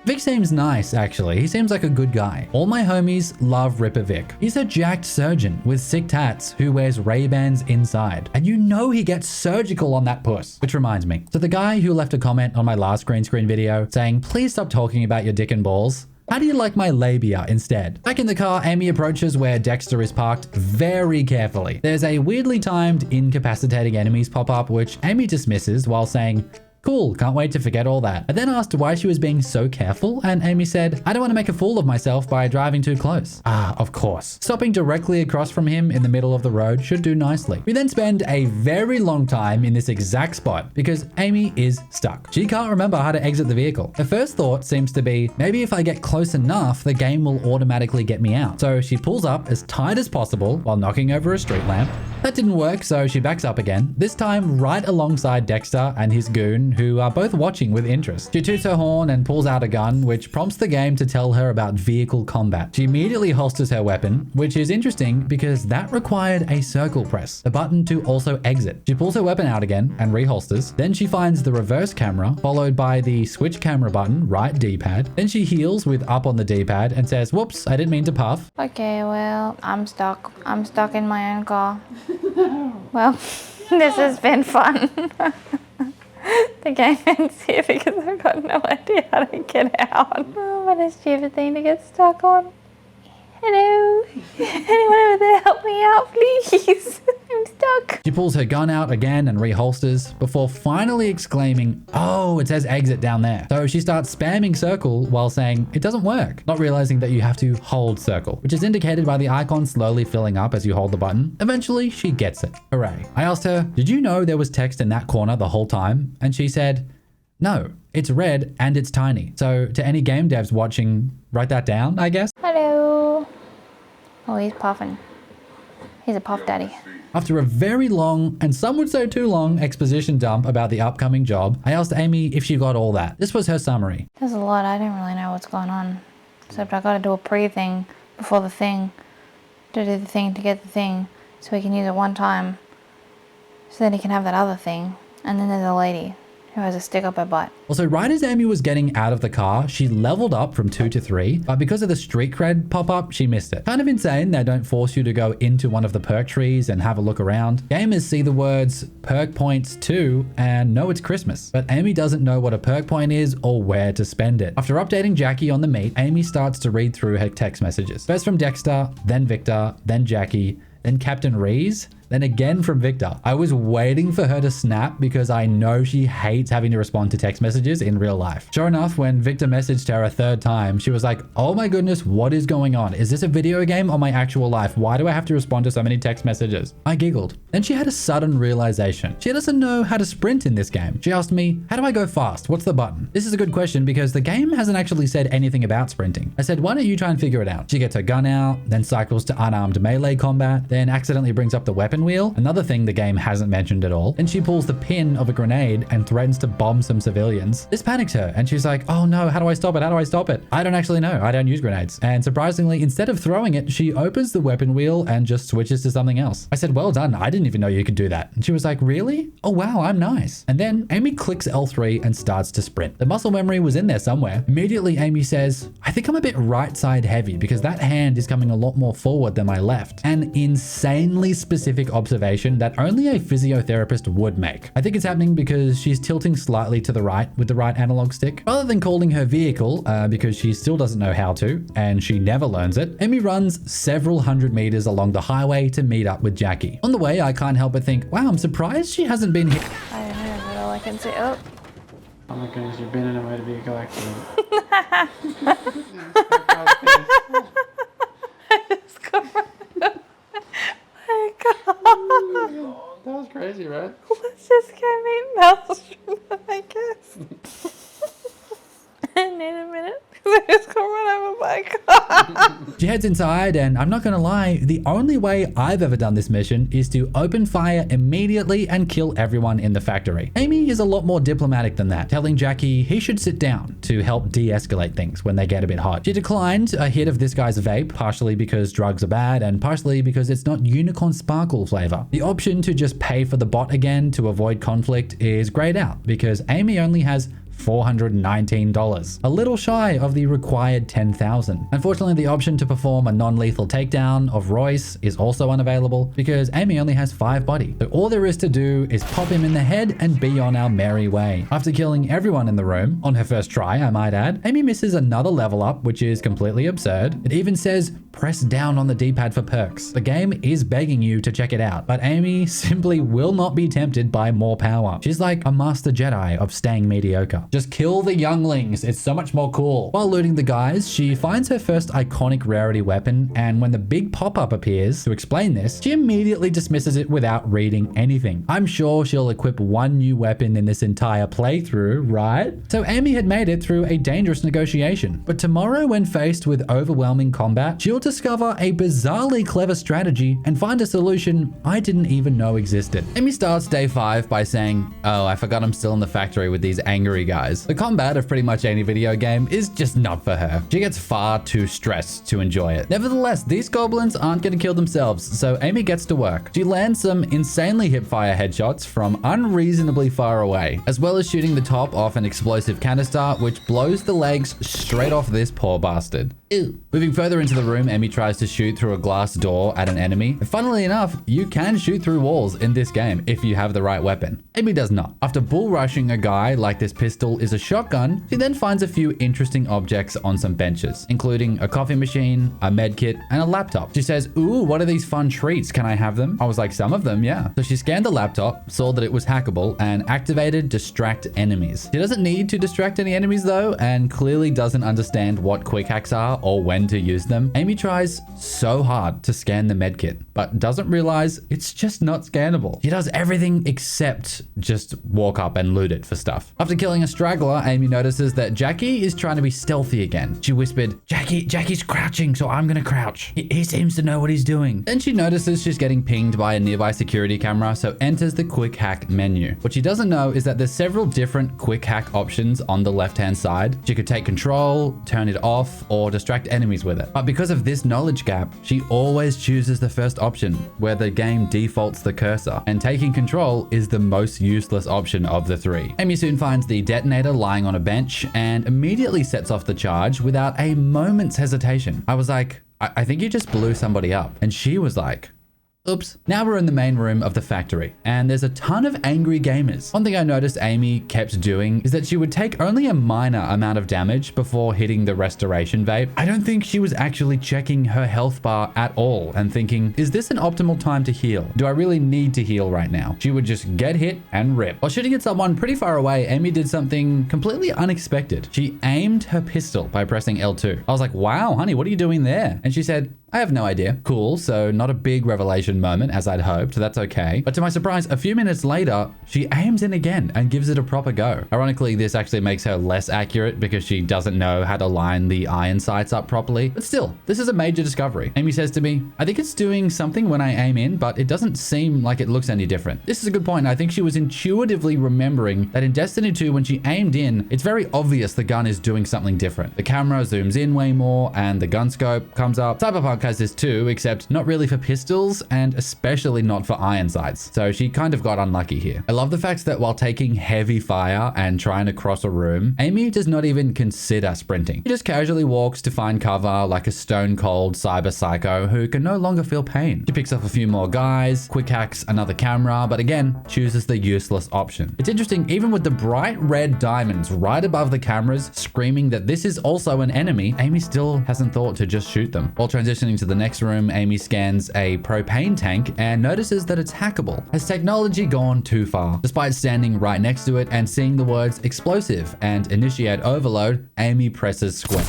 Vic seems nice, actually. He seems like a good guy. All my homies love Ripper Vic. He's a jacked surgeon with sick tats who wears Ray-Bans inside. And you know he gets surgical on that puss. Which reminds me. So the guy who left a comment on my last green screen video saying, please stop talking about your dick and balls. How do you like my labia instead? Back in the car, Amy approaches where Dexter is parked very carefully. There's a weirdly timed incapacitating enemies pop up, which Amy dismisses while saying, cool, can't wait to forget all that. I then asked why she was being so careful, and Amy said, I don't want to make a fool of myself by driving too close. Ah, of course. Stopping directly across from him in the middle of the road should do nicely. We then spend a very long time in this exact spot because Amy is stuck. She can't remember how to exit the vehicle. Her first thought seems to be, maybe if I get close enough, the game will automatically get me out. So she pulls up as tight as possible while knocking over a street lamp. That didn't work, so she backs up again, this time right alongside Dexter and his goon, who are both watching with interest. She toots her horn and pulls out a gun, which prompts the game to tell her about vehicle combat. She immediately holsters her weapon, which is interesting because that required a circle press, the button to also exit. She pulls her weapon out again and reholsters. Then she finds the reverse camera, followed by the switch camera button, right D-pad. Then she heals with up on the D-pad and says, whoops, I didn't mean to puff. Okay, well, I'm stuck. I'm stuck in my own car. Well, this has been fun. The game ends here because I've got no idea how to get out. Oh, what a stupid thing to get stuck on. Hello? Anyone over there help me out, please? I'm stuck. She pulls her gun out again and reholsters before finally exclaiming, oh, it says exit down there. So she starts spamming circle while saying it doesn't work, not realizing that you have to hold circle, which is indicated by the icon slowly filling up as you hold the button. Eventually, she gets it. Hooray. I asked her, did you know there was text in that corner the whole time? And she said, no, it's red and it's tiny. So to any game devs watching, write that down, I guess. Hello. Oh, he's puffing. He's a puff daddy. After a very long, and some would say too long, exposition dump about the upcoming job, I asked Amy if she got all that. This was her summary. There's a lot. I don't really know what's going on. Except I gotta do a pre-thing before the thing. To do the thing to get the thing. So he can use it one time. So then he can have that other thing. And then there's a lady who has a stick up her butt. Also, right as Amy was getting out of the car, she leveled up from 2 to 3, but because of the street cred pop-up, she missed it. Kind of insane they don't force you to go into one of the perk trees and have a look around. Gamers see the words perk points 2 and know it's Christmas, but Amy doesn't know what a perk point is or where to spend it. After updating Jackie on the meet, Amy starts to read through her text messages. First from Dexter, then Victor, then Jackie, then Captain Rees, then again from Victor. I was waiting for her to snap because I know she hates having to respond to text messages in real life. Sure enough, when Victor messaged her a third time, she was like, oh my goodness, what is going on? Is this a video game or my actual life? Why do I have to respond to so many text messages? I giggled. Then she had a sudden realization. She doesn't know how to sprint in this game. She asked me, how do I go fast? What's the button? This is a good question because the game hasn't actually said anything about sprinting. I said, why don't you try and figure it out? She gets her gun out, then cycles to unarmed melee combat, then accidentally brings up the weapon wheel, another thing the game hasn't mentioned at all. Then she pulls the pin of a grenade and threatens to bomb some civilians. This panics her and she's like, oh no, how do I stop it? How do I stop it? I don't actually know. I don't use grenades. And surprisingly, instead of throwing it, she opens the weapon wheel and just switches to something else. I said, well done. I didn't even know you could do that. And she was like, really? Oh wow, I'm nice. And then Amy clicks L3 and starts to sprint. The muscle memory was in there somewhere. Immediately, Amy says, I think I'm a bit right side heavy because that hand is coming a lot more forward than my left. An insanely specific observation that only a physiotherapist would make. I think it's happening because she's tilting slightly to the right with the right analog stick. Rather than calling her vehicle, because she still doesn't know how to, and she never learns it, Amy runs several hundred meters along the highway to meet up with Jackie. On the way, I can't help but think, wow, I'm surprised she hasn't been hit. I don't know, but all I can say, oh. Oh my goodness, you've been in a motor vehicle accident. That was crazy, right? Let's just go meet Maelstrom, I guess. I need a minute. I just got run over by a car. She heads inside, and I'm not gonna lie, the only way I've ever done this mission is to open fire immediately and kill everyone in the factory. Amy is a lot more diplomatic than that, telling Jackie he should sit down to help de-escalate things when they get a bit hot. She declined a hit of this guy's vape, partially because drugs are bad and partially because it's not unicorn sparkle flavor. The option to just pay for the bot again to avoid conflict is grayed out because Amy only has $419, a little shy of the required $10,000. Unfortunately, the option to perform a non-lethal takedown of Royce is also unavailable because Amy only has 5 body. So all there is to do is pop him in the head and be on our merry way. After killing everyone in the room, on her first try, I might add, Amy misses another level up, which is completely absurd. It even says, press down on the D-pad for perks. The game is begging you to check it out, but Amy simply will not be tempted by more power. She's like a master Jedi of staying mediocre. Just kill the younglings, it's so much more cool. While looting the guys, she finds her first iconic rarity weapon, and when the big pop-up appears to explain this, she immediately dismisses it without reading anything. I'm sure she'll equip one new weapon in this entire playthrough, right? So Amy had made it through a dangerous negotiation, but tomorrow when faced with overwhelming combat, she'll discover a bizarrely clever strategy and find a solution I didn't even know existed. Amy starts day 5 by saying, oh, I forgot I'm still in the factory with these angry guys. The combat of pretty much any video game is just not for her. She gets far too stressed to enjoy it. Nevertheless, these goblins aren't going to kill themselves, so Amy gets to work. She lands some insanely hip-fire headshots from unreasonably far away, as well as shooting the top off an explosive canister, which blows the legs straight off this poor bastard. Ew. Moving further into the room, Amy tries to shoot through a glass door at an enemy. Funnily enough, you can shoot through walls in this game if you have the right weapon. Amy does not. After bull rushing a guy like this pistol is a shotgun, she then finds a few interesting objects on some benches, including a coffee machine, a med kit, and a laptop. She says, ooh, what are these fun treats? Can I have them? I was like, some of them, yeah. So she scanned the laptop, saw that it was hackable, and activated distract enemies. She doesn't need to distract any enemies though, and clearly doesn't understand what quick hacks are or when to use them, Amy tries so hard to scan the medkit, but doesn't realize it's just not scannable. She does everything except just walk up and loot it for stuff. After killing a straggler, Amy notices that Jackie is trying to be stealthy again. She whispered, Jackie's crouching, so I'm gonna crouch. He seems to know what he's doing. Then she notices she's getting pinged by a nearby security camera, so enters the quick hack menu. What she doesn't know is that there's several different quick hack options on the left-hand side. She could take control, turn it off, or distract enemies with it. But because of this knowledge gap, she always chooses the first option, where the game defaults the cursor, and taking control is the most useless option of the three. Amy soon finds the detonator lying on a bench and immediately sets off the charge without a moment's hesitation. I was like, I think you just blew somebody up. And she was like, oops. Now we're in the main room of the factory, and there's a ton of angry gamers. One thing I noticed Amy kept doing is that she would take only a minor amount of damage before hitting the restoration vape. I don't think she was actually checking her health bar at all and thinking, is this an optimal time to heal? Do I really need to heal right now? She would just get hit and rip. While shooting at someone pretty far away, Amy did something completely unexpected. She aimed her pistol by pressing L2. I was like, wow, honey, what are you doing there? And she said, I have no idea. Cool, so not a big revelation moment as I'd hoped. That's okay. But to my surprise, a few minutes later, she aims in again and gives it a proper go. Ironically, this actually makes her less accurate because she doesn't know how to line the iron sights up properly. But still, this is a major discovery. Amy says to me, I think it's doing something when I aim in, but it doesn't seem like it looks any different. This is a good point. I think she was intuitively remembering that in Destiny 2, when she aimed in, it's very obvious the gun is doing something different. The camera zooms in way more and the gun scope comes up. Cyberpunk has this too, except not really for pistols and especially not for iron sights. So she kind of got unlucky here. I love the fact that while taking heavy fire and trying to cross a room, Amy does not even consider sprinting. She just casually walks to find cover like a stone cold cyber psycho who can no longer feel pain. She picks up a few more guys, quick hacks another camera, but again, chooses the useless option. It's interesting, even with the bright red diamonds right above the cameras screaming that this is also an enemy, Amy still hasn't thought to just shoot them. While transitioning to the next room, Amy scans a propane tank and notices that it's hackable. Has technology gone too far? Despite standing right next to it and seeing the words explosive and initiate overload, Amy presses square.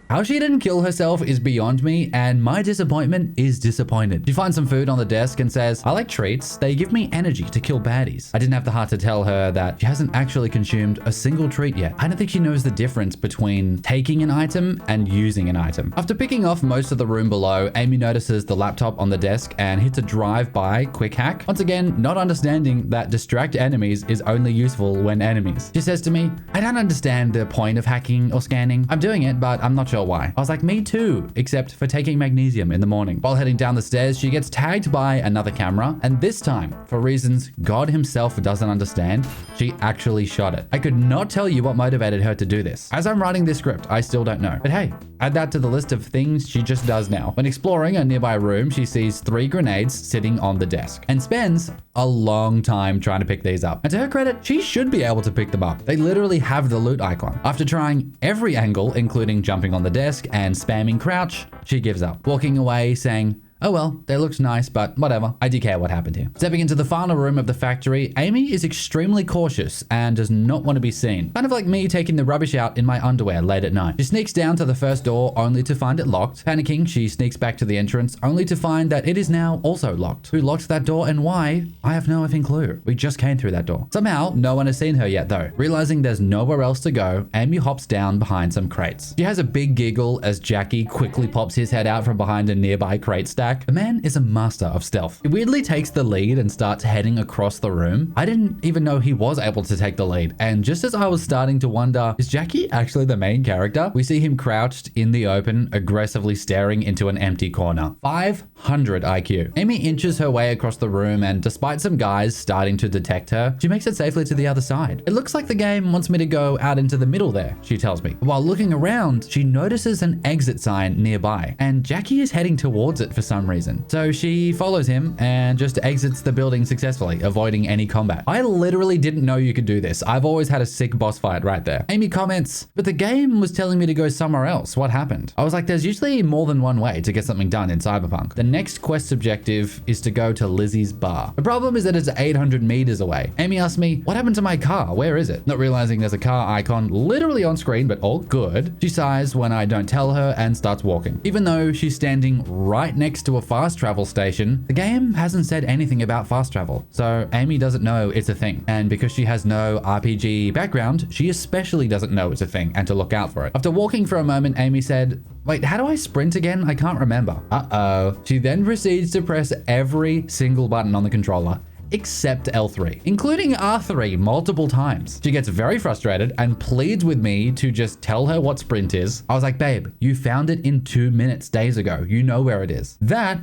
How she didn't kill herself is beyond me, and my disappointment is disappointed. She finds some food on the desk and says, I like treats. They give me energy to kill baddies. I didn't have the heart to tell her that she hasn't actually consumed a single treat yet. I don't think she knows the difference between taking an item and using an item. After picking off most of the room below, Amy notices the laptop on the desk and hits a drive-by quick hack. Once again, not understanding that distract enemies is only useful when enemies. She says to me, I don't understand the point of hacking or scanning. I'm doing it, but I'm not sure why. I was like, me too, except for taking magnesium in the morning. While heading down the stairs, she gets tagged by another camera, and this time, for reasons God himself doesn't understand, she actually shot it. I could not tell you what motivated her to do this. As I'm writing this script, I still don't know. But hey, add that to the list of things she just does now. When exploring a nearby room, she sees 3 grenades sitting on the desk and spends a long time trying to pick these up. And to her credit, she should be able to pick them up. They literally have the loot icon. After trying every angle, including jumping on the desk and spamming crouch, she gives up, walking away saying, oh well, they looked nice, but whatever. I do care what happened here. Stepping into the final room of the factory, Amy is extremely cautious and does not want to be seen. Kind of like me taking the rubbish out in my underwear late at night. She sneaks down to the first door only to find it locked. Panicking, she sneaks back to the entrance only to find that it is now also locked. Who locked that door and why? I have no effing clue. We just came through that door. Somehow, no one has seen her yet though. Realizing there's nowhere else to go, Amy hops down behind some crates. She has a big giggle as Jackie quickly pops his head out from behind a nearby crate stack. The man is a master of stealth. He weirdly takes the lead and starts heading across the room. I didn't even know he was able to take the lead. And just as I was starting to wonder, is Jackie actually the main character? We see him crouched in the open, aggressively staring into an empty corner. 500 IQ. Amy inches her way across the room, and despite some guys starting to detect her, she makes it safely to the other side. It looks like the game wants me to go out into the middle there, she tells me. While looking around, she notices an exit sign nearby, and Jackie is heading towards it for some some reason. So she follows him and just exits the building successfully, avoiding any combat. I literally didn't know you could do this. I've always had a sick boss fight right there. Amy comments, but the game was telling me to go somewhere else. What happened? I was like, there's usually more than one way to get something done in Cyberpunk. The next quest objective is to go to Lizzie's bar. The problem is that it's 800 meters away. Amy asked me, what happened to my car? Where is it? Not realizing there's a car icon literally on screen, but all good. She sighs when I don't tell her and starts walking. Even though she's standing right next to a fast travel station, the game hasn't said anything about fast travel. So Amy doesn't know it's a thing. And because she has no RPG background, she especially doesn't know it's a thing and to look out for it. After walking for a moment, Amy said, wait, how do I sprint again? I can't remember. Uh-oh. She then proceeds to press every single button on the controller except L3, including R3 multiple times. She gets very frustrated and pleads with me to just tell her what sprint is. I was like, babe, you found it in 2 minutes days ago. You know where it is. That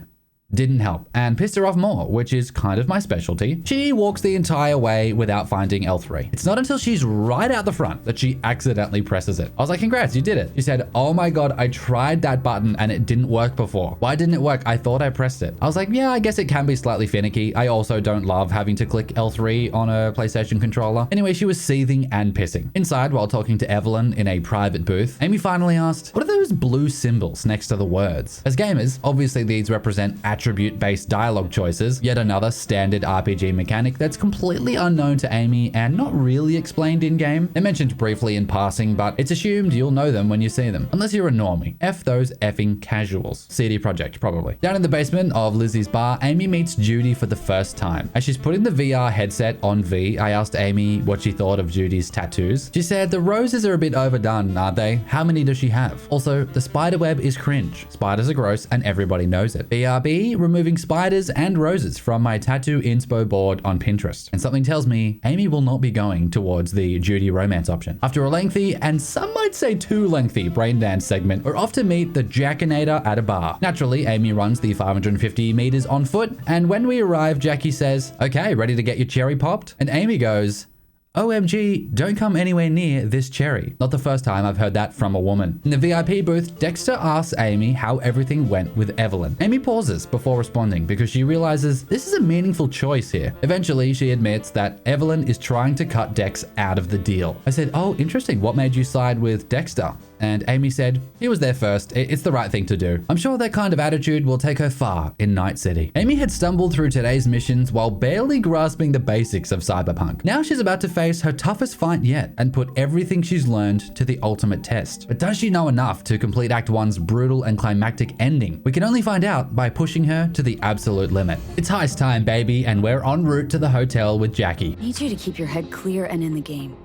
didn't help and pissed her off more, which is kind of my specialty. She walks the entire way without finding L3. It's not until she's right out the front that she accidentally presses it. I was like, congrats, you did it. She said, oh my God, I tried that button and it didn't work before. Why didn't it work? I thought I pressed it. I was like, yeah, I guess it can be slightly finicky. I also don't love having to click L3 on a PlayStation controller. Anyway, she was seething and pissing. Inside, while talking to Evelyn in a private booth, Amy finally asked, what are those blue symbols next to the words? As gamers, obviously these represent attribute-based dialogue choices, yet another standard RPG mechanic that's completely unknown to Amy and not really explained in-game. They're mentioned briefly in passing, but it's assumed you'll know them when you see them. Unless you're a normie. F those effing casuals. CD Projekt, probably. Down in the basement of Lizzie's bar, Amy meets Judy for the first time. As she's putting the VR headset on V, I asked Amy what she thought of Judy's tattoos. She said, the roses are a bit overdone, aren't they? How many does she have? Also, the spider web is cringe. Spiders are gross and everybody knows it. BRB, removing spiders and roses from my tattoo inspo board on Pinterest. And something tells me Amy will not be going towards the Judy romance option. After a lengthy, and some might say too lengthy, brain dance segment, we're off to meet the Jackinator at a bar. Naturally, Amy runs the 550 meters on foot, and when we arrive, Jackie says, okay, ready to get your cherry popped? And Amy goes, OMG, don't come anywhere near this cherry. Not the first time I've heard that from a woman. In the VIP booth, Dexter asks Amy how everything went with Evelyn. Amy pauses before responding because she realizes this is a meaningful choice here. Eventually, she admits that Evelyn is trying to cut Dex out of the deal. I said, oh, interesting. What made you side with Dexter? And Amy said, he was there first. It's the right thing to do. I'm sure that kind of attitude will take her far in Night City. Amy had stumbled through today's missions while barely grasping the basics of Cyberpunk. Now she's about to face her toughest fight yet and put everything she's learned to the ultimate test. But does she know enough to complete Act 1's brutal and climactic ending? We can only find out by pushing her to the absolute limit. It's heist time, baby, and we're en route to the hotel with Jackie. I need you to keep your head clear and in the game.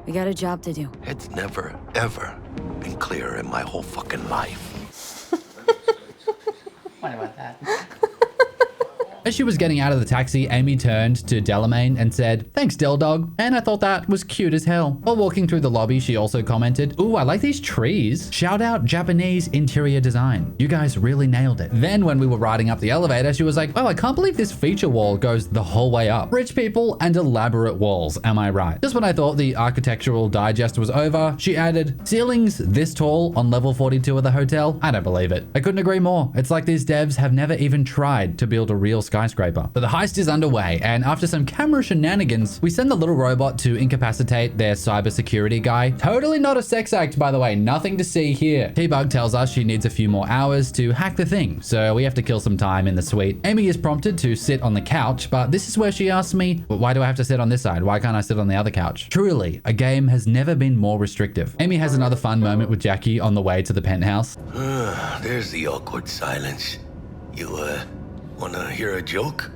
We got a job to do. It's never, ever been clearer in my whole fucking life. What about that? As she was getting out of the taxi, Amy turned to Delamain and said, thanks, Del Dog. And I thought that was cute as hell. While walking through the lobby, she also commented, ooh, I like these trees. Shout out Japanese interior design. You guys really nailed it. Then when we were riding up the elevator, she was like, oh, I can't believe this feature wall goes the whole way up. Rich people and elaborate walls, am I right? Just when I thought the architectural digest was over, she added, ceilings this tall on level 42 of the hotel? I don't believe it. I couldn't agree more. It's like these devs have never even tried to build a real skyscraper. But the heist is underway, and after some camera shenanigans, we send the little robot to incapacitate their cybersecurity guy. Totally not a sex act, by the way. Nothing to see here. T-Bug tells us she needs a few more hours to hack the thing, so we have to kill some time in the suite. Amy is prompted to sit on the couch, but this is where she asks me, why do I have to sit on this side? Why can't I sit on the other couch? Truly, a game has never been more restrictive. Amy has another fun moment with Jackie on the way to the penthouse. There's the awkward silence. You, wanna hear a joke?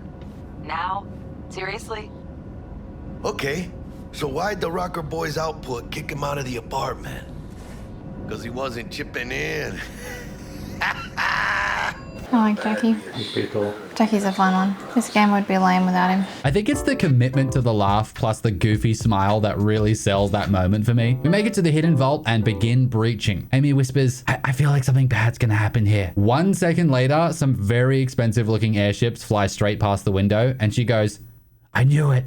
Now? Seriously? Okay, so why'd the Rocker Boy's output kick him out of the apartment? Because he wasn't chipping in. I like Jackie. He's pretty cool. Jackie's a fun one. This game would be lame without him. I think it's the commitment to the laugh plus the goofy smile that really sells that moment for me. We make it to the hidden vault and begin breaching. Amy whispers, I feel like something bad's gonna happen here. 1 second later, some very expensive looking airships fly straight past the window and she goes, I knew it.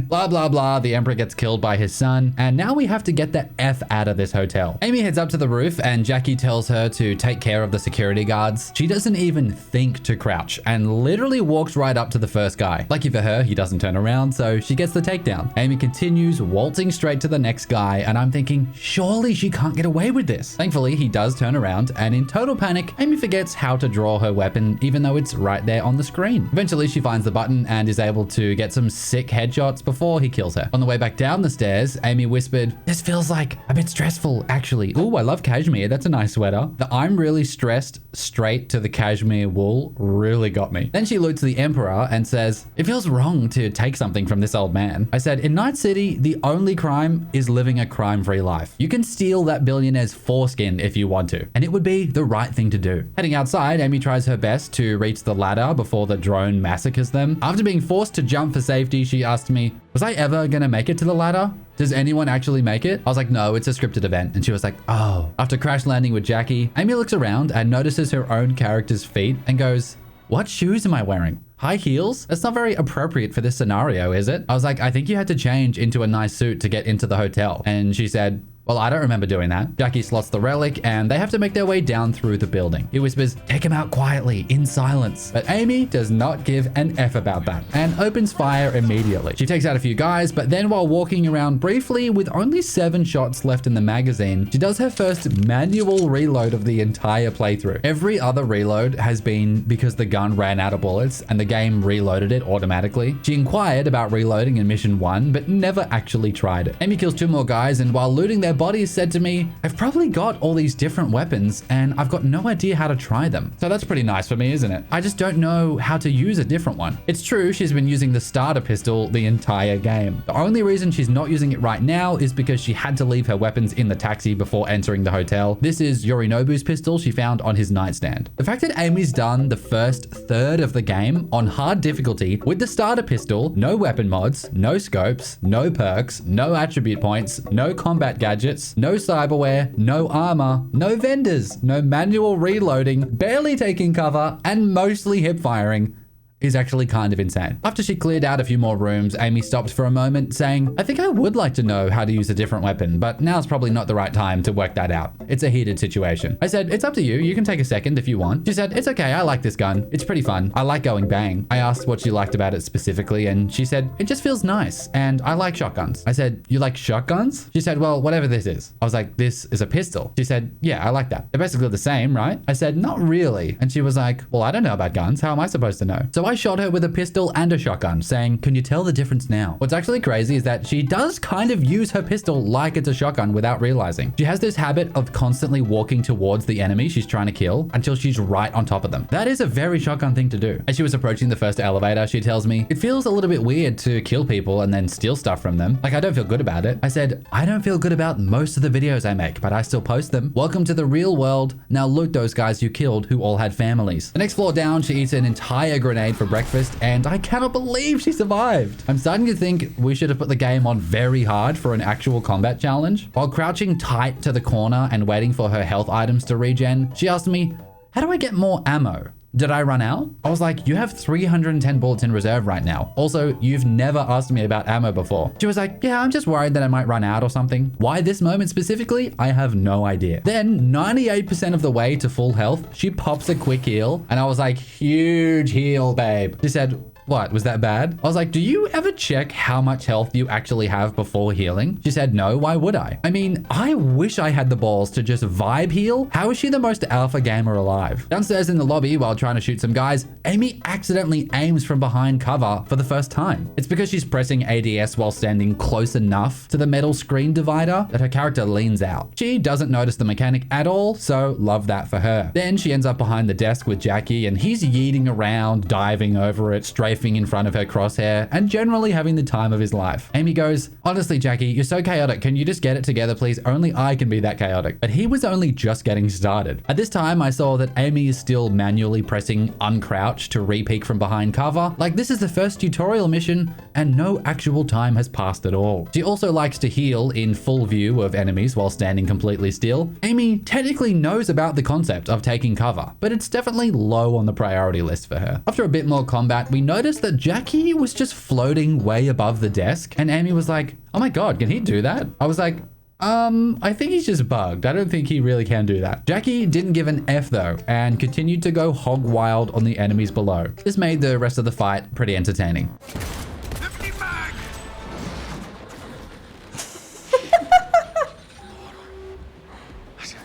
Blah, blah, blah. The Emperor gets killed by his son. And now we have to get the F out of this hotel. Amy heads up to the roof and Jackie tells her to take care of the security guards. She doesn't even think to crouch and literally walks right up to the first guy. Lucky for her, he doesn't turn around, so she gets the takedown. Amy continues waltzing straight to the next guy, and I'm thinking, surely she can't get away with this. Thankfully, he does turn around, and in total panic, Amy forgets how to draw her weapon, even though it's right there on the screen. Eventually, she finds the button and is able to get some sick headshots before he kills her. On the way back down the stairs, Amy whispered, "This feels like a bit stressful, actually." Ooh, I love cashmere. That's a nice sweater. The "I'm really stressed" straight to the cashmere wool really got me. Then she looks the Emperor and says, "It feels wrong to take something from this old man." I said, "In Night City, the only crime is living a crime-free life. You can steal that billionaire's foreskin if you want to, and it would be the right thing to do." Heading outside, Amy tries her best to reach the ladder before the drone massacres them. After being forced to jump for safety, she asked me, "Was I ever gonna make it to the ladder? Does anyone actually make it?" I was like, "No, it's a scripted event." And she was like, "Oh." After crash landing with Jackie, Amy looks around and notices her own character's feet and goes, "What shoes am I wearing? High heels? That's not very appropriate for this scenario, is it?" I was like, "I think you had to change into a nice suit to get into the hotel." And she said, "Well, I don't remember doing that." Jackie slots the relic and they have to make their way down through the building. He whispers, "Take him out quietly, in silence." But Amy does not give an F about that and opens fire immediately. She takes out a few guys, but then while walking around briefly with only 7 shots left in the magazine, she does her first manual reload of the entire playthrough. Every other reload has been because the gun ran out of bullets and the game reloaded it automatically. She inquired about reloading in mission 1, but never actually tried it. Amy kills 2 more guys, and while looting their bodies said to me, "I've probably got all these different weapons and I've got no idea how to try them." So that's pretty nice for me, isn't it? I just don't know how to use a different one. It's true, she's been using the starter pistol the entire game. The only reason she's not using it right now is because she had to leave her weapons in the taxi before entering the hotel. This is Yorinobu's pistol she found on his nightstand. The fact that Amy's done the first third of the game on hard difficulty with the starter pistol, no weapon mods, no scopes, no perks, no attribute points, no combat gadgets, no cyberware, no armor, no vendors, no manual reloading, barely taking cover, and mostly hip firing is actually kind of insane. After she cleared out a few more rooms, Amy stopped for a moment saying, "I think I would like to know how to use a different weapon, but now's probably not the right time to work that out. It's a heated situation." I said, "It's up to you. You can take a second if you want." She said, "It's okay. I like this gun. It's pretty fun. I like going bang." I asked what she liked about it specifically, and she said, "It just feels nice, and I like shotguns." I said, "You like shotguns?" She said, "Well, whatever this is." I was like, "This is a pistol." She said, "Yeah, I like that. They're basically the same, right?" I said, "Not really." And she was like, "Well, I don't know about guns. How am I supposed to know?" So I shot her with a pistol and a shotgun, saying, "Can you tell the difference now?" What's actually crazy is that she does kind of use her pistol like it's a shotgun without realizing. She has this habit of constantly walking towards the enemy she's trying to kill until she's right on top of them. That is a very shotgun thing to do. As she was approaching the first elevator, she tells me, "It feels a little bit weird to kill people and then steal stuff from them. Like, I don't feel good about it." I said, "I don't feel good about most of the videos I make, but I still post them. Welcome to the real world. Now loot those guys you killed who all had families." The next floor down, she eats an entire grenade for breakfast, and I cannot believe she survived. I'm starting to think we should have put the game on very hard for an actual combat challenge. While crouching tight to the corner and waiting for her health items to regen, she asked me, "How do I get more ammo? Did I run out?" I was like, "You have 310 bullets in reserve right now. Also, you've never asked me about ammo before." She was like, "Yeah, I'm just worried that I might run out or something." Why this moment specifically? I have no idea. Then 98% of the way to full health, she pops a quick heal. And I was like, "Huge heal, babe." She said, "What, was that bad?" I was like, "Do you ever check how much health you actually have before healing?" She said, "No, why would I?" I mean, I wish I had the balls to just vibe heal. How is she the most alpha gamer alive? Downstairs in the lobby, while trying to shoot some guys, Amy accidentally aims from behind cover for the first time. It's because she's pressing ADS while standing close enough to the metal screen divider that her character leans out. She doesn't notice the mechanic at all, so love that for her. Then she ends up behind the desk with Jackie, and he's yeeting around, diving over it, strafing in front of her crosshair, and generally having the time of his life. Amy goes, "Honestly, Jackie, you're so chaotic. Can you just get it together, please? Only I can be that chaotic." But he was only just getting started. At this time, I saw that Amy is still manually pressing uncrouch to re-peek from behind cover. Like, this is the first tutorial mission, and no actual time has passed at all. She also likes to heal in full view of enemies while standing completely still. Amy technically knows about the concept of taking cover, but it's definitely low on the priority list for her. After a bit more combat, we notice noticed that Jackie was just floating way above the desk. And Amy was like, oh my God, can he do that? I was like, I think he's just bugged. I don't think he really can do that. Jackie didn't give an F though, and continued to go hog wild on the enemies below. This made the rest of the fight pretty entertaining.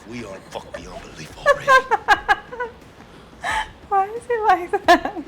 We are fuck beyond belief already. Why is he like that?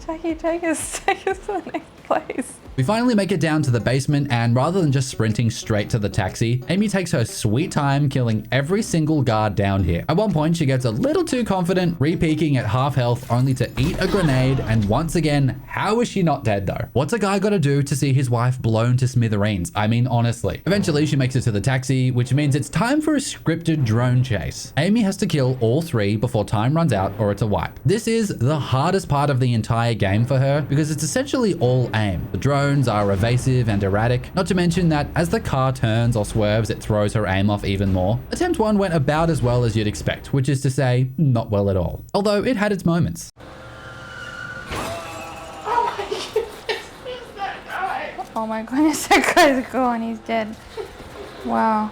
Jackie, take us to the next place. We finally make it down to the basement, and rather than just sprinting straight to the taxi, Amy takes her sweet time killing every single guard down here. At one point, she gets a little too confident, re-peaking at half health only to eat a grenade, and once again, how is she not dead though? What's a guy gotta do to see his wife blown to smithereens? I mean, honestly. Eventually, she makes it to the taxi, which means it's time for a scripted drone chase. Amy has to kill all 3 before time runs out or it's a wipe. This is the hardest part of the entire game for her because it's essentially all aim. The drones are evasive and erratic, not to mention that as the car turns or swerves, it throws her aim off even more. Attempt 1 went about as well as you'd expect, which is to say, not well at all. Although it had its moments. Oh my goodness, that guy's gone. He's dead. Wow.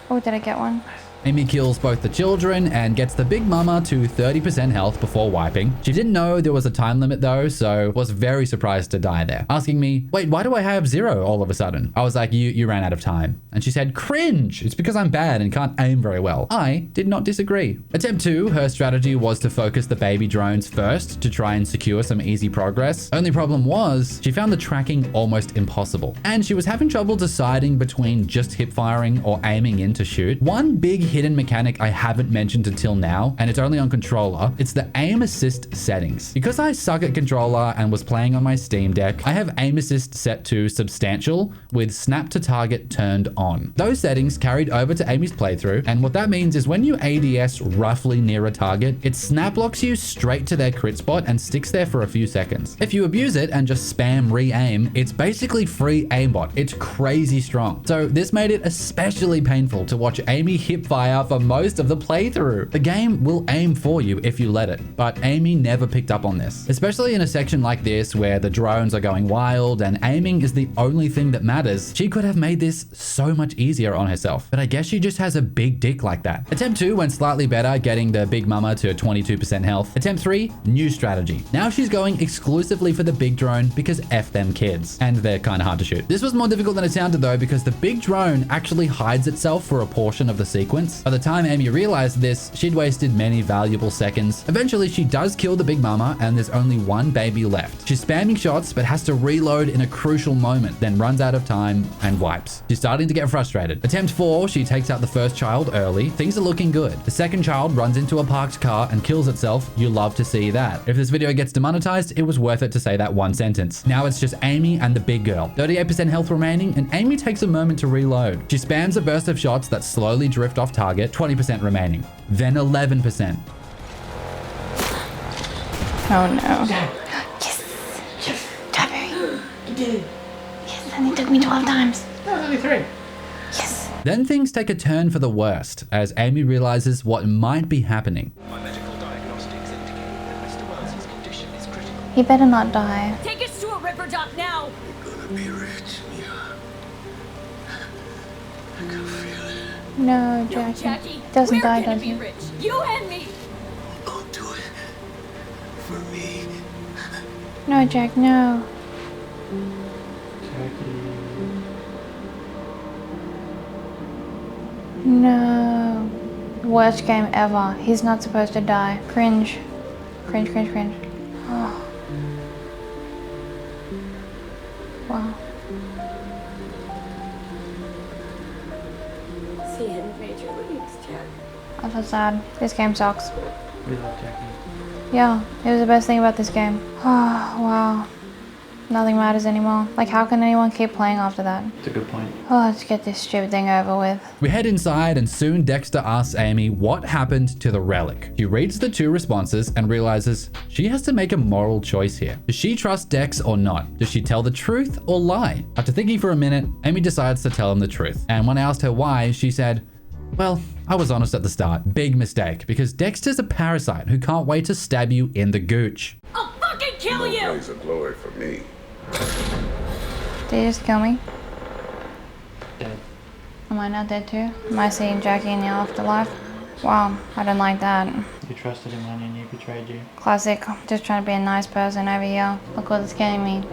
Oh, did I get one? Amy kills both the children and gets the big mama to 30% health before wiping. She didn't know there was a time limit though, so was very surprised to die there, asking me, wait, why do I have 0 all of a sudden? I was like, you ran out of time. And she said, cringe, it's because I'm bad and can't aim very well. I did not disagree. Attempt 2, her strategy was to focus the baby drones first to try and secure some easy progress. Only problem was, she found the tracking almost impossible. And she was having trouble deciding between just hip firing or aiming in to shoot. One big hidden mechanic I haven't mentioned until now, and it's only on controller, it's the aim assist settings. Because I suck at controller and was playing on my Steam Deck, I have aim assist set to substantial with snap to target turned on. Those settings carried over to Amy's playthrough, and what that means is when you ADS roughly near a target, it snap locks you straight to their crit spot and sticks there for a few seconds. If you abuse it and just spam re-aim, it's basically free aimbot. It's crazy strong. So this made it especially painful to watch Amy hip fire for most of the playthrough. The game will aim for you if you let it, but Amy never picked up on this. Especially in a section like this where the drones are going wild and aiming is the only thing that matters, she could have made this so much easier on herself. But I guess she just has a big dick like that. Attempt 2 went slightly better, getting the big mama to 22% health. Attempt 3, new strategy. Now she's going exclusively for the big drone because F them kids. And they're kind of hard to shoot. This was more difficult than it sounded though because the big drone actually hides itself for a portion of the sequence. By the time Amy realized this, she'd wasted many valuable seconds. Eventually, she does kill the big mama and there's only one baby left. She's spamming shots but has to reload in a crucial moment, then runs out of time and wipes. She's starting to get frustrated. Attempt 4, she takes out the first child early. Things are looking good. The second child runs into a parked car and kills itself. You love to see that. If this video gets demonetized, it was worth it to say that one sentence. Now it's just Amy and the big girl. 38% health remaining, and Amy takes a moment to reload. She spams a burst of shots that slowly drift off target, 20% remaining, then 11%. Oh no. Yes! Yes! Strawberry! You did it! Yes, and it took me 12 times. That was only 3. Yes! Then things take a turn for the worst as Amy realizes what might be happening. My medical diagnostics indicate that Mr. Wells's condition is critical. He better not die. Take us to a river dock now! You're gonna be rich, Mia. I can feel it. No, No, Jackie. Jackie, Doesn't we're die, gonna does be he? rich. You and me. Don't do it. For me. No, Jack, no. No. Worst game ever. He's not supposed to die. Cringe. Cringe, cringe, cringe. Oh. Wow. Seeing major leagues, Jack. I'm so sad. This game sucks. We love Jackie. Yeah, it was the best thing about this game. Oh, wow. Nothing matters anymore. Like, how can anyone keep playing after that? It's a good point. Oh, let's get this stupid thing over with. We head inside and soon Dexter asks Amy what happened to the relic. She reads the 2 responses and realizes she has to make a moral choice here. Does she trust Dex or not? Does she tell the truth or lie? After thinking for a minute, Amy decides to tell him the truth. And when I asked her why, she said, well, I was honest at the start. Big mistake, because Dexter's a parasite who can't wait to stab you in the gooch. I'll fucking kill no blaze of glory for me. Did you just kill me? Dead. Am I not dead too? Am I seeing Jackie in the afterlife? Wow, I didn't like that. You trusted him and he betrayed you. Classic. Just trying to be a nice person over here. Look what's getting me.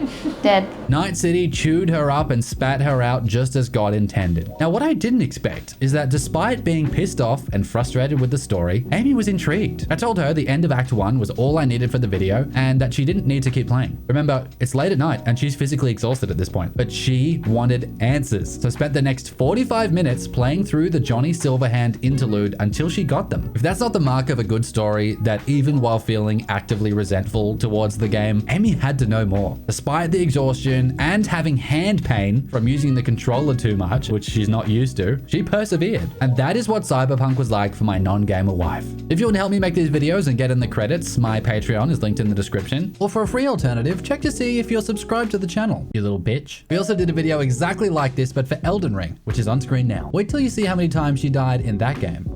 Dead. Night City chewed her up and spat her out just as God intended. Now, what I didn't expect is that despite being pissed off and frustrated with the story, Amy was intrigued. I told her the end of Act 1 was all I needed for the video and that she didn't need to keep playing. Remember, it's late at night and she's physically exhausted at this point, but she wanted answers. So spent the next 45 minutes playing through the Johnny Silverhand interlude until she got them. If that's not the mark of a good story, that even while feeling actively resentful towards the game, Amy had to know more. Despite the exhaustion and having hand pain from using the controller too much, which she's not used to, she persevered. And that is what Cyberpunk was like for my non-gamer wife. If you want to help me make these videos and get in the credits, my Patreon is linked in the description. Or for a free alternative, check to see if you're subscribed to the channel, you little bitch. We also did a video exactly like this, but for Elden Ring, which is on screen now. Wait till you see how many times she died in that game.